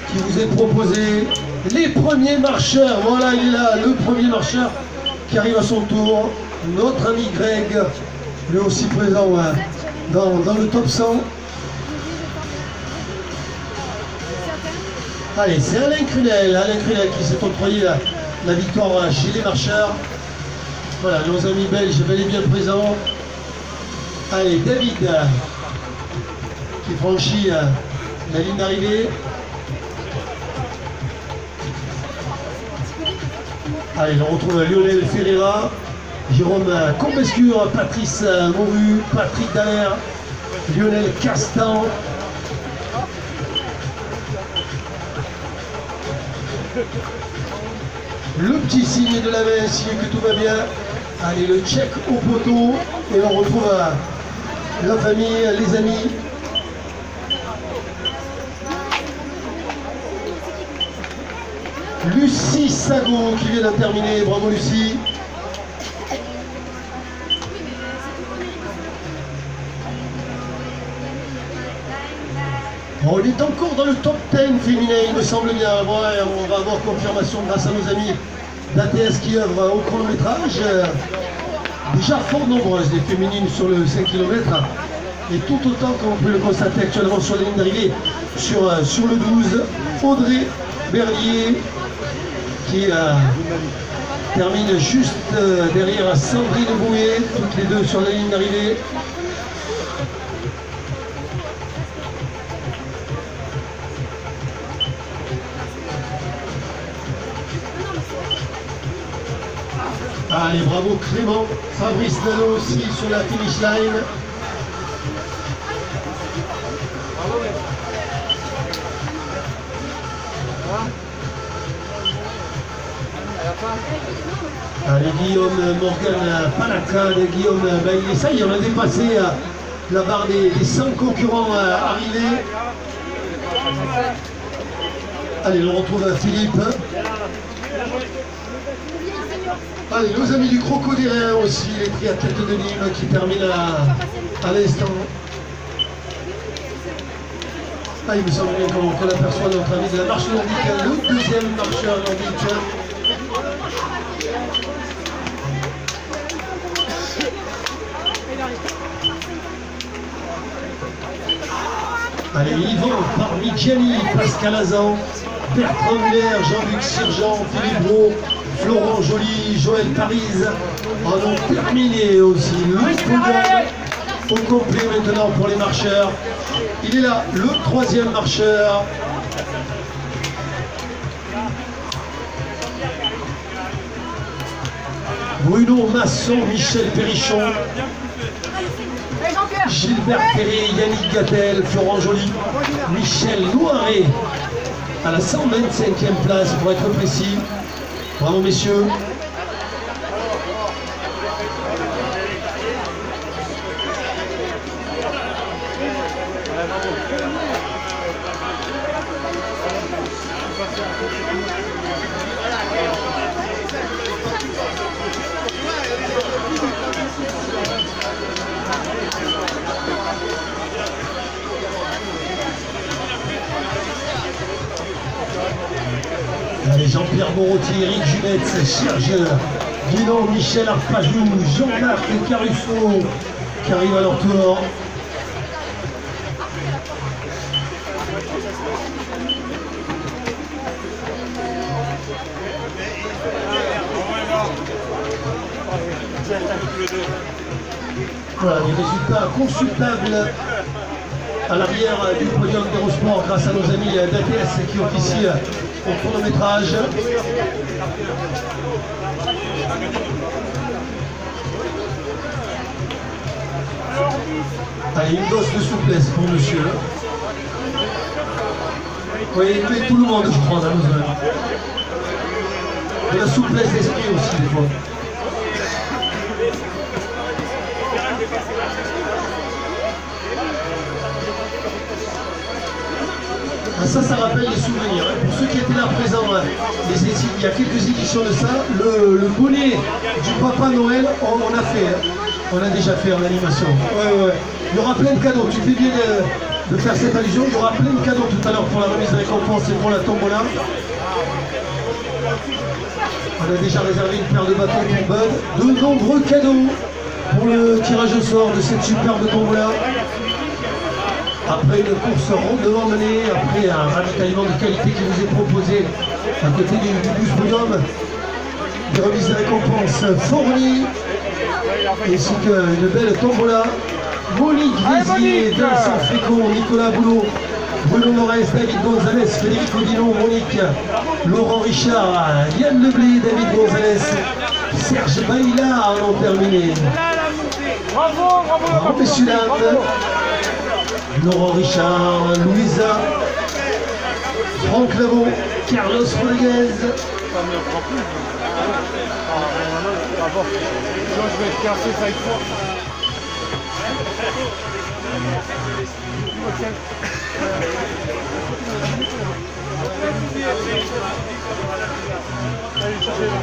qui vous est proposée. Les premiers marcheurs, voilà, il est là, le premier marcheur qui arrive à son tour. Notre ami Greg, lui aussi présent dans le top 100. Allez, c'est Alain Crunel qui s'est octroyé la victoire chez les marcheurs. Voilà, nos amis belges bel et bien présents. Allez, David qui franchit la ligne d'arrivée. Allez, on retrouve Lionel Ferreira, Jérôme Combescure, Patrice Moru, Patrick Dallaire, Lionel Castan. Le petit signe de la main, signe que tout va bien. Allez, le check au poteau. Et on retrouve la famille, les amis. Lucie Sago qui vient de terminer. Bravo Lucie. On est encore dans le top 10 féminin, il me semble bien. Ouais, on va avoir confirmation grâce à nos amis d'ATS qui œuvrent au chronométrage. Déjà fort nombreuses les féminines sur le 5 km. Et tout autant qu'on peut le constater actuellement sur la ligne d'arrivée sur le 12. Audrey Berlier qui termine juste derrière Sandrine Bouet, toutes les deux sur la ligne d'arrivée. Allez, bravo Clément, Fabrice Nano aussi sur la finish line. Allez, Guillaume Morgan Panaka de Guillaume Bailly. Ça y est, on a dépassé la barre des 100 concurrents arrivés. Allez, on retrouve Philippe. Allez, nos amis du Crocodilien aussi, les triathlètes de Nîmes qui terminent à l'instant. Ah, il me semble bien qu'on aperçoit notre ami de la marche nordique, le deuxième marcheur nordique. Allez, Yvan Parmigiani, Pascal Azan, Bertrand Muller, Jean-Luc Sirgeant, Philippe Gros, Florent Joly, Joël Parise en ont terminé aussi le podium au complet maintenant pour les marcheurs. Il est là, le troisième marcheur. Bruno Masson, Michel Perrichon, Gilbert Ferré, Yannick Gattel, Florent Joly, Michel Noiret à la 125e place pour être précis. Bravo messieurs. Allez, Jean-Pierre Morotti, Eric Junetz, Serge Guinon, Michel Arpajou, Jean-Marc Caruso qui arrivent à leur tour. Voilà, les résultats consultables à l'arrière du podium d'Eurosport grâce à nos amis d'ATS qui officient au chronométrage. Allez, une dose de souplesse pour monsieur. Oui, mais tout le monde, je crois, a besoin. De la souplesse d'esprit aussi, des fois. Ça rappelle les souvenirs. Pour ceux qui étaient là présents, il y a quelques éditions de ça, le bonnet du Papa Noël, on a fait. On a déjà fait en animation. Ouais. Il y aura plein de cadeaux. Tu fais bien de faire cette allusion. Il y aura plein de cadeaux tout à l'heure pour la remise de récompense et pour la tombola. On a déjà réservé une paire de bâtons pour Bud. De nombreux cadeaux pour le tirage au sort de cette superbe tombola. Après une course rondement menée, après un ravitaillement de qualité qui vous est proposé à côté du bus podium, des remises de récompenses fournies, ainsi qu'une belle tombola. Monique Vézier, Vincent Fécon, Nicolas Boulot, Bruno Norès, David Gonzalez, Frédéric Odinon, Monique, Laurent Richard, Yann Leblé, David Gonzalez, Serge Baïla en ont terminé. Bravo messieurs dames. Laurent Richard, Louisa, Franck Lavaux, Carlos Rodriguez, pas mis un franc plus. Sinon je vais être cassé, ça il faut. Allez, cherchez là.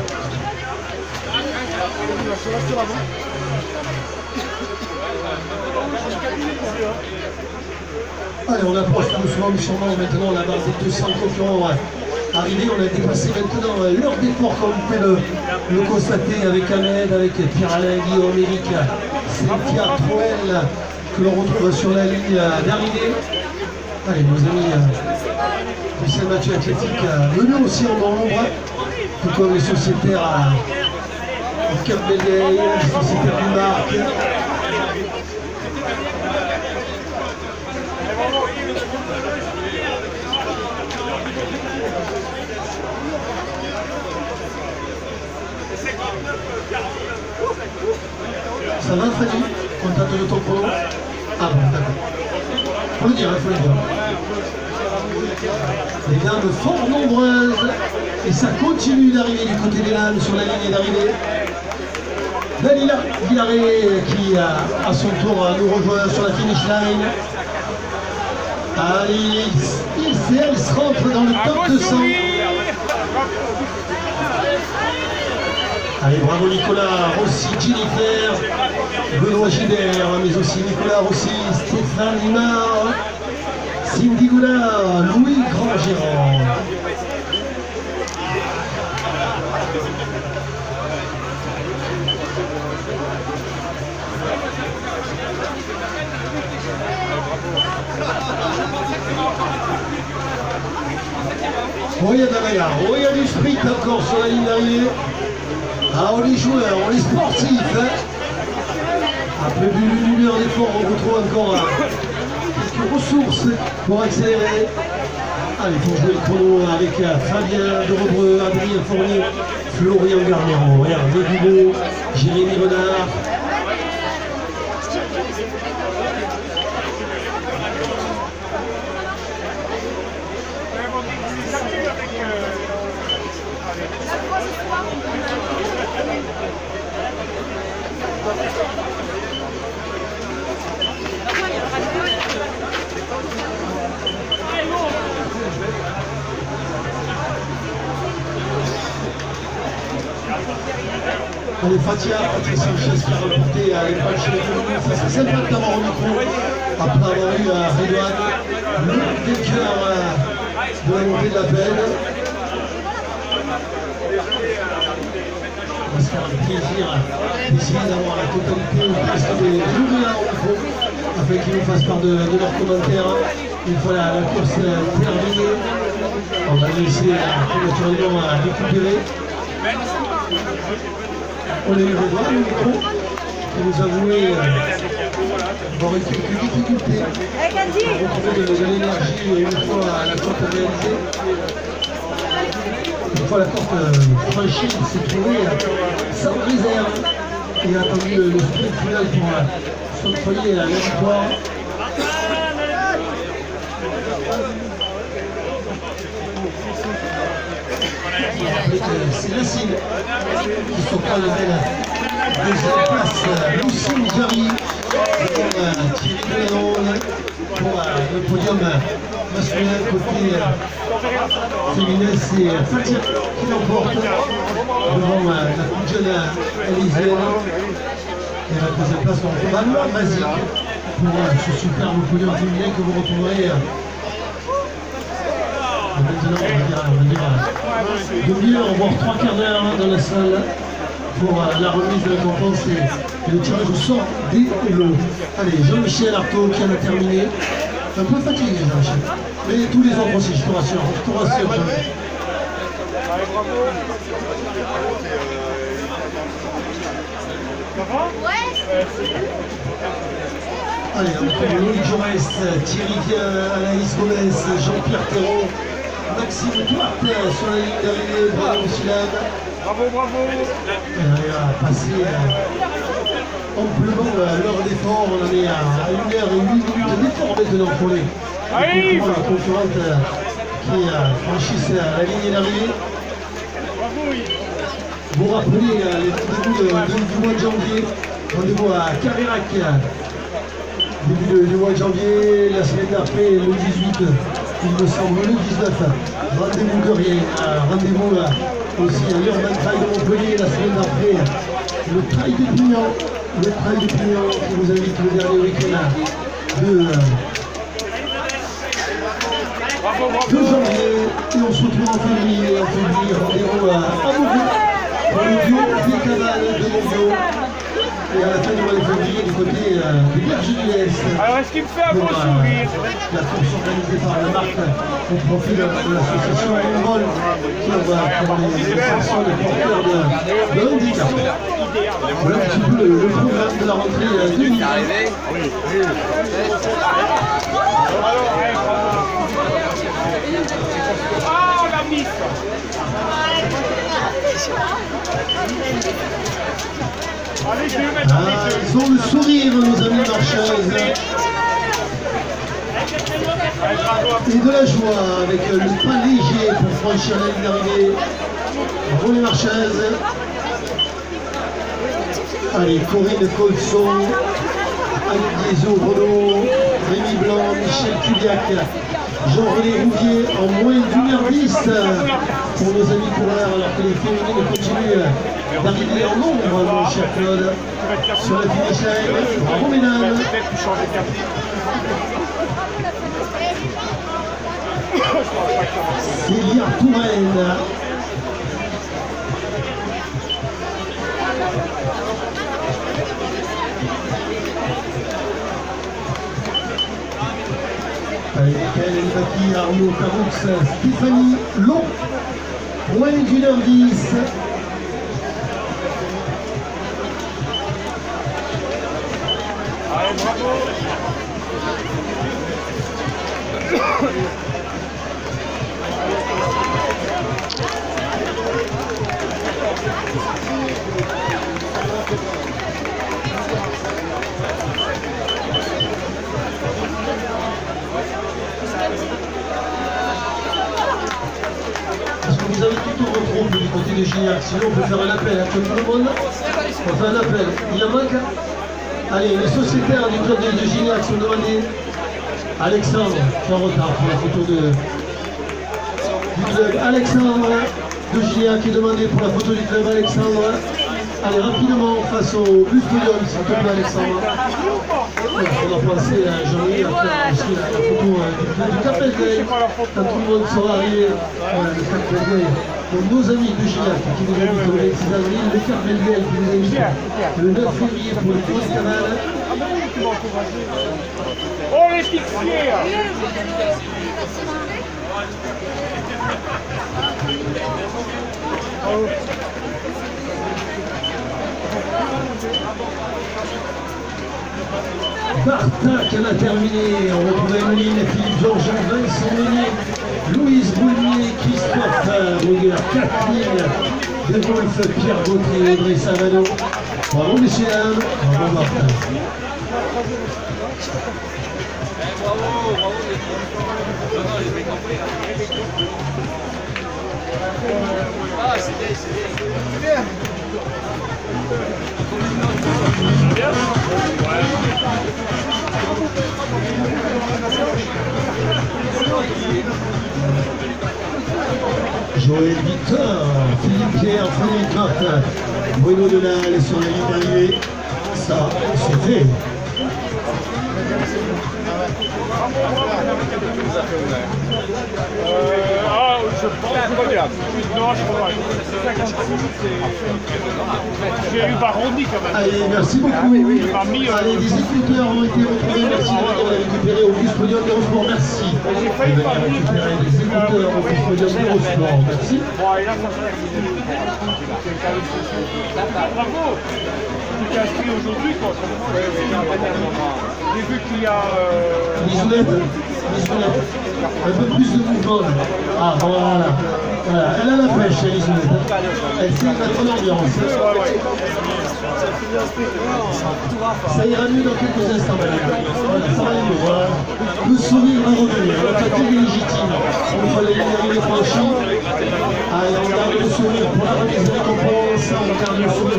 Reste là, bon. Allez, on approche doucement, mais sûrement maintenant la barre des 200 concurrents arrivés. On a dépassé maintenant l'heure d'effort, comme vous pouvez le constater, avec Ahmed, avec Pierre-Alain, Guillaume, Eric, Cynthia, Troel, que l'on retrouve sur la ligne d'arrivée. Allez, nos amis du Saint-Mathieu Athlétique, venus aussi en nombre, tout comme les sociétaires en Cap-Bélier, les sociétaires du Marc. Ça va, Freddy? Content de ton chrono? Ah bon, d'accord. Faut le dire, faut le dire. Les dames fort nombreuses. Et ça continue d'arriver du côté des dames sur la ligne d'arrivée. Dalila Villaré qui à son tour nous rejoint sur la finish line. Allez, il se rentre dans le top 200. Allez, bravo Nicolas, Rossi, Jennifer, Benoît Gilbert, mais aussi Nicolas Rossi, Stéphane Limard, Cindy Goulard, Louis Grand-Gérard. Oh, il y a de la bagarre, oh, il y a du sprint encore sur la ligne d'arrivée. Ah, on est joueurs, on est sportifs. Après d'une heure d'effort, on retrouve encore quelques ressources pour accélérer. Allez, pour jouer le chrono avec Fabien de Rebreux, Adrien Fournier, Florian Garnero, Hervé Dubot, Jérémy Renard. Allez, Fatia Sanchez qui a reporté à l'époque chez les communes. Ça serait sympa d'avoir au micro après avoir eu Redouane, le vainqueur de la montée de la peine. On va se faire un plaisir d'essayer d'avoir la totalité ou presque des lauréats au micro afin qu'ils nous fassent part de leurs commentaires. Une fois la course terminée, on va laisser naturellement récupérer. On a eu Redouane au micro qui nous a avoué avoir eu quelques difficultés à retrouver de l'énergie une fois la course réalisée. Une fois la course franchie, il s'est trouvé sans réserve et a attendu le sprint final pour s'octroyer la victoire. C'est Lassine qui s'octroie la belle deuxième place. Lucine Jarry devant Thierry Delanonde pour le podium masculin. Côté féminin, c'est Fatia qui l'emporte devant la toute jeune Élysienne. Et la deuxième place, donc probablement basique pour ce superbe podium féminin que vous retrouverez. Maintenant, on va dire demi-heure, voire 3 quarts d'heure dans la salle pour la remise de la récompense et le tirage au sort des lots. Allez, Jean-Michel Artaud qui en a terminé. Un peu fatigué, Jean-Michel. Mais tous les autres aussi, je te rassure. Je te rassure, Jean-Michel. Allez, on retrouve Louis Jaurès, Thierry Anaïs Gomez, Jean-Pierre Thérault, Maxime Duarte sur la ligne d'arrivée, bravo Silane. Bravo, bravo. Elle a passé amplement l'heure d'effort, on en est à 1 heure et 8 minutes d'effort maintenant pour les concurrentes qui franchissent la ligne d'arrivée. vous rappeler les rendez-vous du mois de janvier. Rendez-vous à Carverac. Début du mois de janvier, la semaine d'après, le 18, il me semble, le 19. Rendez-vous Guerrier. Rendez-vous aussi à l'Urban Trail de Montpellier, la semaine d'après. Le Trail de Pignon. Le Trail de Pignon qui vous invite le dernier week-end de janvier. Et on se retrouve en février. Rendez-vous à Beauvais pour le duo des cavales de Montpellier. Et à la fin du mois de février, du côté des Berges de l'Est. Alors, est-ce qu'il me fait un gros sourire? La course organisée par la marque au profit de l'association Mongol qui envoie pour les personnes porteurs de handicap. Voilà un petit peu le programme de la rentrée 2020. Ah, la mise! Allez, je vais le mettre en Ils ont le sourire, nos amis marcheuses. Et de la joie avec le pas léger pour franchir la ligne d'arrivée. Bravo les marcheuses. Allez, Corinne Colson, Anne Guizot, Renaud, Rémi Blanc, Michel Culiac, Jean-René Rouvier en moins d'1h10 pour nos amis coureurs, alors que les féminines continuent d'arriver en nombre, mon cher Claude, sur la finish line. Bravo mesdames. Célia Touraine. Allez, Michael Elbaki, Arnaud Caroux, Stéphanie Long, moins d'1h10. Allez, bravo! Est-ce que vous avez tout au retrouve du côté de Gignac? Sinon on peut faire un appel à tout le monde. On fait un appel. Il en manque? Allez, les sociétaires du club de Gignac sont demandés. Alexandre, tu es en retard pour la photo du club. Alexandre de Gignac est demandé pour la photo du club. Alexandre. Allez, rapidement face au bus podium, s'il te plaît, Alexandre. On a pensé à Jean-Louis à faire aussi la photo du Capel Day, quand tout le monde sera arrivé le Capel Day. Donc nos amis de Gignac qui nous invitent le 26 avril, le Capel Day qui nous invite le 9 février pour les grosses canales. Oh, les pixiers! Bartac a terminé, on retrouve Emeline, Philippe Georges, Vincent Meunier, Louise Boulmier, Christophe Ruger, Catherine Devolf, Pierre Gauthier, Audrey Savano. Bravo messieurs dames, bravo Bartac. Ah, c'est bien. Joël Victor, Philippe Pierre, Frédéric Martin, Bruno Denal sur la ligne d'arrivée. Ça, c'est fait. Je pense non, je crois pas. J'ai eu Barondi quand même. Allez, merci beaucoup. Allez, des écouteurs ont été retrouvés. Merci de venir les récupérer au bus podium d'Eurosport. Merci. J'ai failli pas récupérer des écouteurs au bus podium d'Eurosport. Merci. Bravo. Tu t'es inscrit aujourd'hui, quoi. J'ai vu qu'il y a... Lisoulette, un peu plus de mouvement. Ah, voilà. Elle a la pêche, Lisoulette. Elle sait mettre l'ambiance. Ça ira mieux dans quelques instants, madame. Voilà, ça va aller mieux. Voilà. Le sourire va revenir. La fatigue est légitime. On va les franchis. Allez, on garde le sourire pour la remise des récompenses. l'instant, on regarde sur le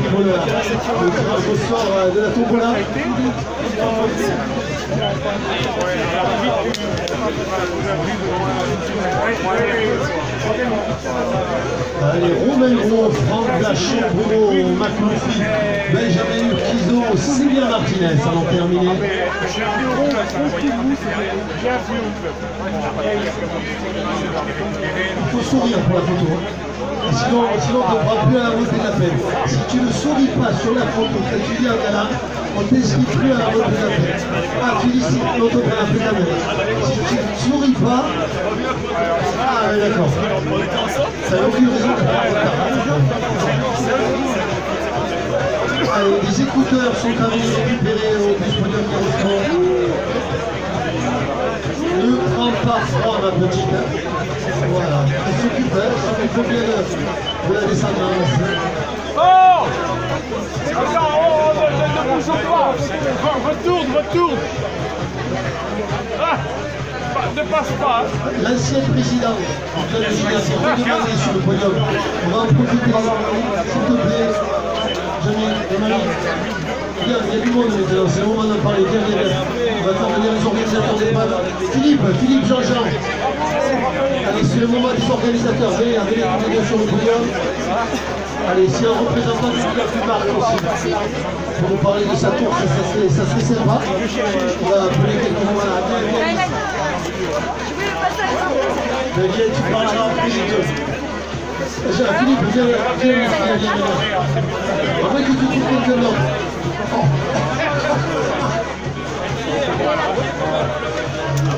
tirage au sort de la tombola. Allez, Romain Gros, Franck Blachon, Bruno Macloufi, Benjamin Urquizo, Sylvia Martinez, ça va terminer. Il faut sourire pour la photo. Sinon on ne devra plus à relever la peine. Si tu ne souris pas sur la photo quand tu viens de là, on ne t'inscrit plus à la relever la peine. Ah, tu dis si l'autographe est la même. Si tu ne souris pas, ah oui, d'accord. Ça n'a aucune raison. Allez, les écouteurs sont à récupérer au bus podium correspond. Ne prends pas froid, ma petite. Voilà, elle s'occupe, il faut bien de la descendance. Oh! Ne bouge pas! Retourne! Ah! Ne passe pas! L'ancien président de la GIA s'est redemandé sur le podium. On va en profiter, s'il te plaît. Jean-Marie, viens, il y a du monde maintenant, c'est le moment d'en parler. Viens. On va faire venir les organisateurs des balles. Philippe, Jean-Jean. Allez, c'est le moment des organisateurs. Venez sur le podium. Allez, c'est un représentant du club Marc aussi. Pour nous parler de sa course, ça serait sympa. On va appeler quelques moments là. Viens, tu parleras après les deux. Philippe, viens. Après que tu trouves quelqu'un d'autre.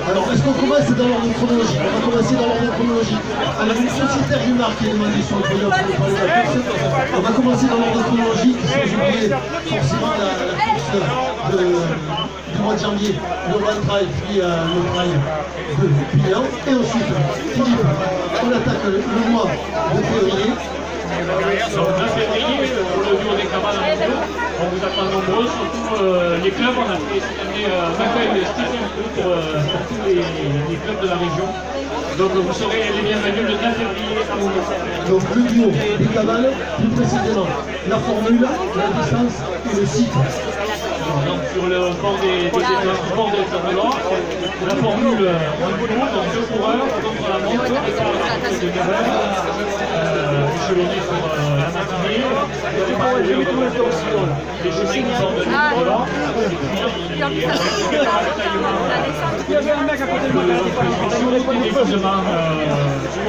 Alors, est-ce qu'on commence dans l'ordre chronologique? On va commencer dans l'ordre chronologique. Alors, une sociétaire du Marc qui est demandée sur le podium pour parler de la course. On va commencer dans l'ordre chronologique, sans oublier forcément la course du mois de janvier, le One Trail, puis le Trail de Pilan. Et ensuite, Philippe, on attaque le mois de février. Donc, le 9 février, pour le jour des cabanes à Mondiaux, on vous attend nombreux, surtout les clubs. On a fait cette année un accueil spécial pour tous les clubs de la région. Donc vous serez les bienvenus le 9 février à Mondiaux. Donc le duo des cabanes, plus précisément la formule, la distance et le site. Donc sur le bord des États-Unis, la formule en boulot, donc 2 coureurs contre la montre, de Gabin, échelonné sur la matinée, les chemins qui sortent de l'État, et puis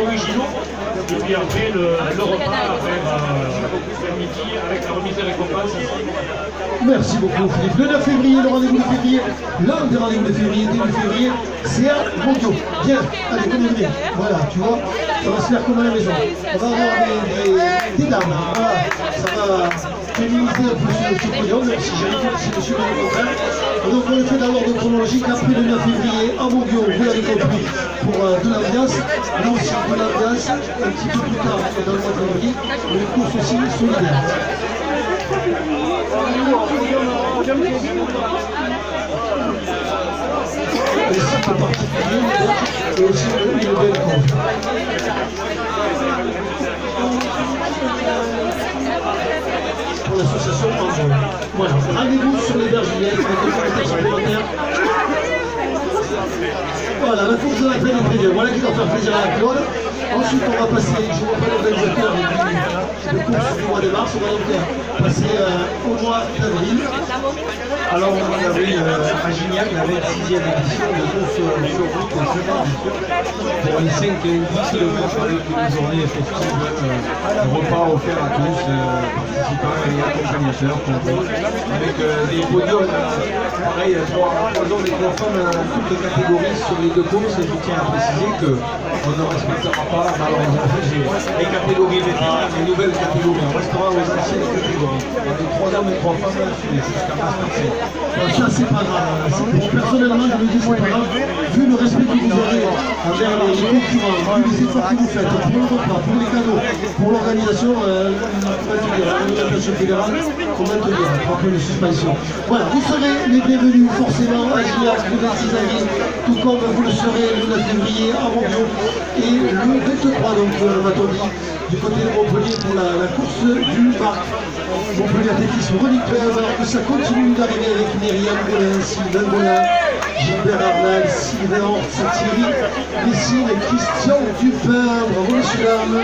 originaux, et puis après le repas, après le midi avec la remise des récompenses. Merci beaucoup Philippe. Le 9 février, le rendez-vous de février, l'un des rendez-vous de février, début février, c'est à Mondiaux. Bien, allez, comme il est. Voilà, tu vois, ça va se faire comme à la maison. On va avoir des dames. Voilà, ça va féminiser un peu ce podium, même si je suis pas le contraire. Donc on le fait dans l'ordre chronologique, après le 9 février, à Mondiaux, vous l'avez compris, pour de l'ambiance. Là aussi, de l'ambiance, un petit peu plus tard, dans le mois de février, une course aussi solidaire. Et ça peut particulier, et aussi une belle course. Pour l'association Android. Voilà, rendez-vous sur les berges du supplémentaires. Voilà, la course de la peine est prévue. Voilà qui va faire plaisir à la Claude. Ensuite, on va passer, je vois pas l'organisateur de course du mois de mars, on va donc passer au mois d'avril. Alors, au mois d'avril, à Gignac, la 26e édition de course sur route pour les 5 et 10 de course avec une journée festive, un repas offert à tous, participants et accompagnateurs, avec des podiums, pareil, 3 hommes et 3 femmes dans toutes les catégories sur les 2 courses. Et je tiens à préciser qu'on ne respectera pas malheureusement les catégories vétérans, les nouvelles catégories. On restera aux anciennes catégories. Avec 3 hommes et 3 femmes jusqu'à Master. Ça c'est pas grave. Personnellement je me dis c'est pas grave. Vu le respect que vous aurez envers les concurrents, tous les efforts que vous faites pour le repas, pour les cadeaux, pour l'organisation, l'organisation fédérale, comment te dire, 3 points de suspension. Voilà, vous serez les bienvenus forcément à Gilliac le 26 avril, tout comme vous le serez le 9 février à Mondiaux et le 23, donc m'a-t-on dit, du côté de Montpellier pour la course du parc. Montpellier Athlétisme Relique Club, alors que ça continue d'arriver avec Myriam Golin, Sylvain Golin, Gilbert Arnal, Sylvain Hortz, Thierry Messine et Christian Dupin. Bravo messieurs dames.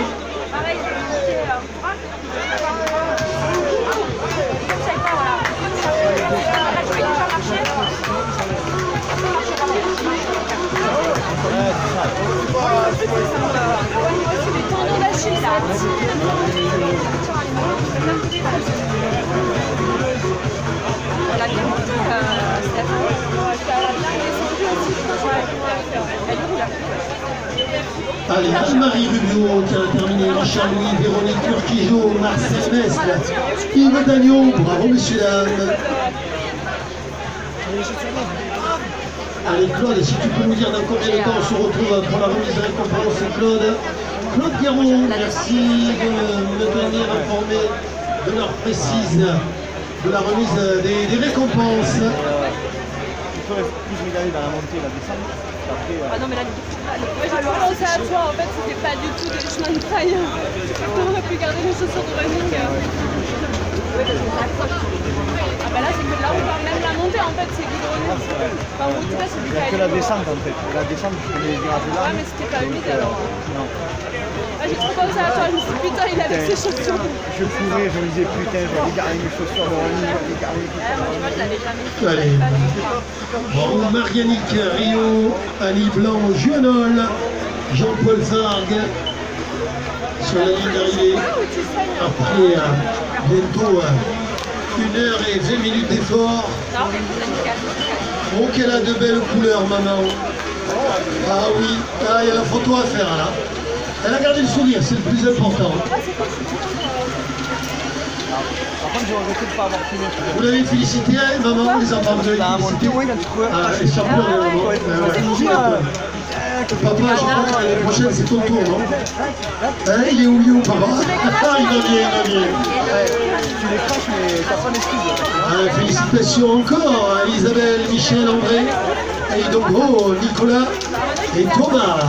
Allez, Anne-Marie Rubio qui a terminé, Richard-Louis, Véronique Turquijo, Marcel Mestre, Yves Dagnon, bravo messieurs dames. Allez Claude, si tu peux nous dire dans combien de temps on se retrouve pour la remise de récompense, Claude. Claude Guéron, merci de me tenir informé de l'heure précise de la remise des récompenses. Il faudrait plus regarder dans la montée, la descente. Ah non mais là, j'ai pensé à toi, en fait c'était pas du tout des chemins de taille. On aurait pu garder les chaussures de running. Ah bah là c'est que là on voit même la montée en fait, c'est goudronné. Enfin on voit c'est du Il n'y a que la descente en fait. La descente tu peux les graver là. Ouais mais c'était pas humide alors. Non. Ah, j'ai trop pensé à toi, je me suis dit putain il avait ses chaussures. Je courais, je me disais putain je vais garder mes chaussures de running, je vais garder mes chaussures de running. Moi je l'avais jamais fait. Allez. Bon, Marianique Rio, Annie Blanc, Juanol, Jean-Paul Vargue sur la ligne d'arrivée. Après bientôt 1 heure et 20 minutes d'effort. Oh, qu'elle a de belles couleurs, maman. Ah oui, il y a la photo à faire là. Elle a gardé le sourire, c'est le plus important. Par contre, j'ai regretté de ne pas avoir fumé. Vous l'avez félicité, maman, les enfants, vous l'avez félicité. Ah, les champions, maman. Papa, je crois que l'année prochaine, c'est ton tour, non? Hein, il est où, papa? Ah, il va bien. Tu les craches, mais t'as pas d'excuses. Félicitations encore à Isabelle, Michel, André, et donc Nicolas et Thomas.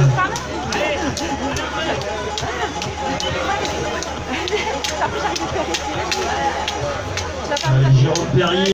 Jérôme Perrier.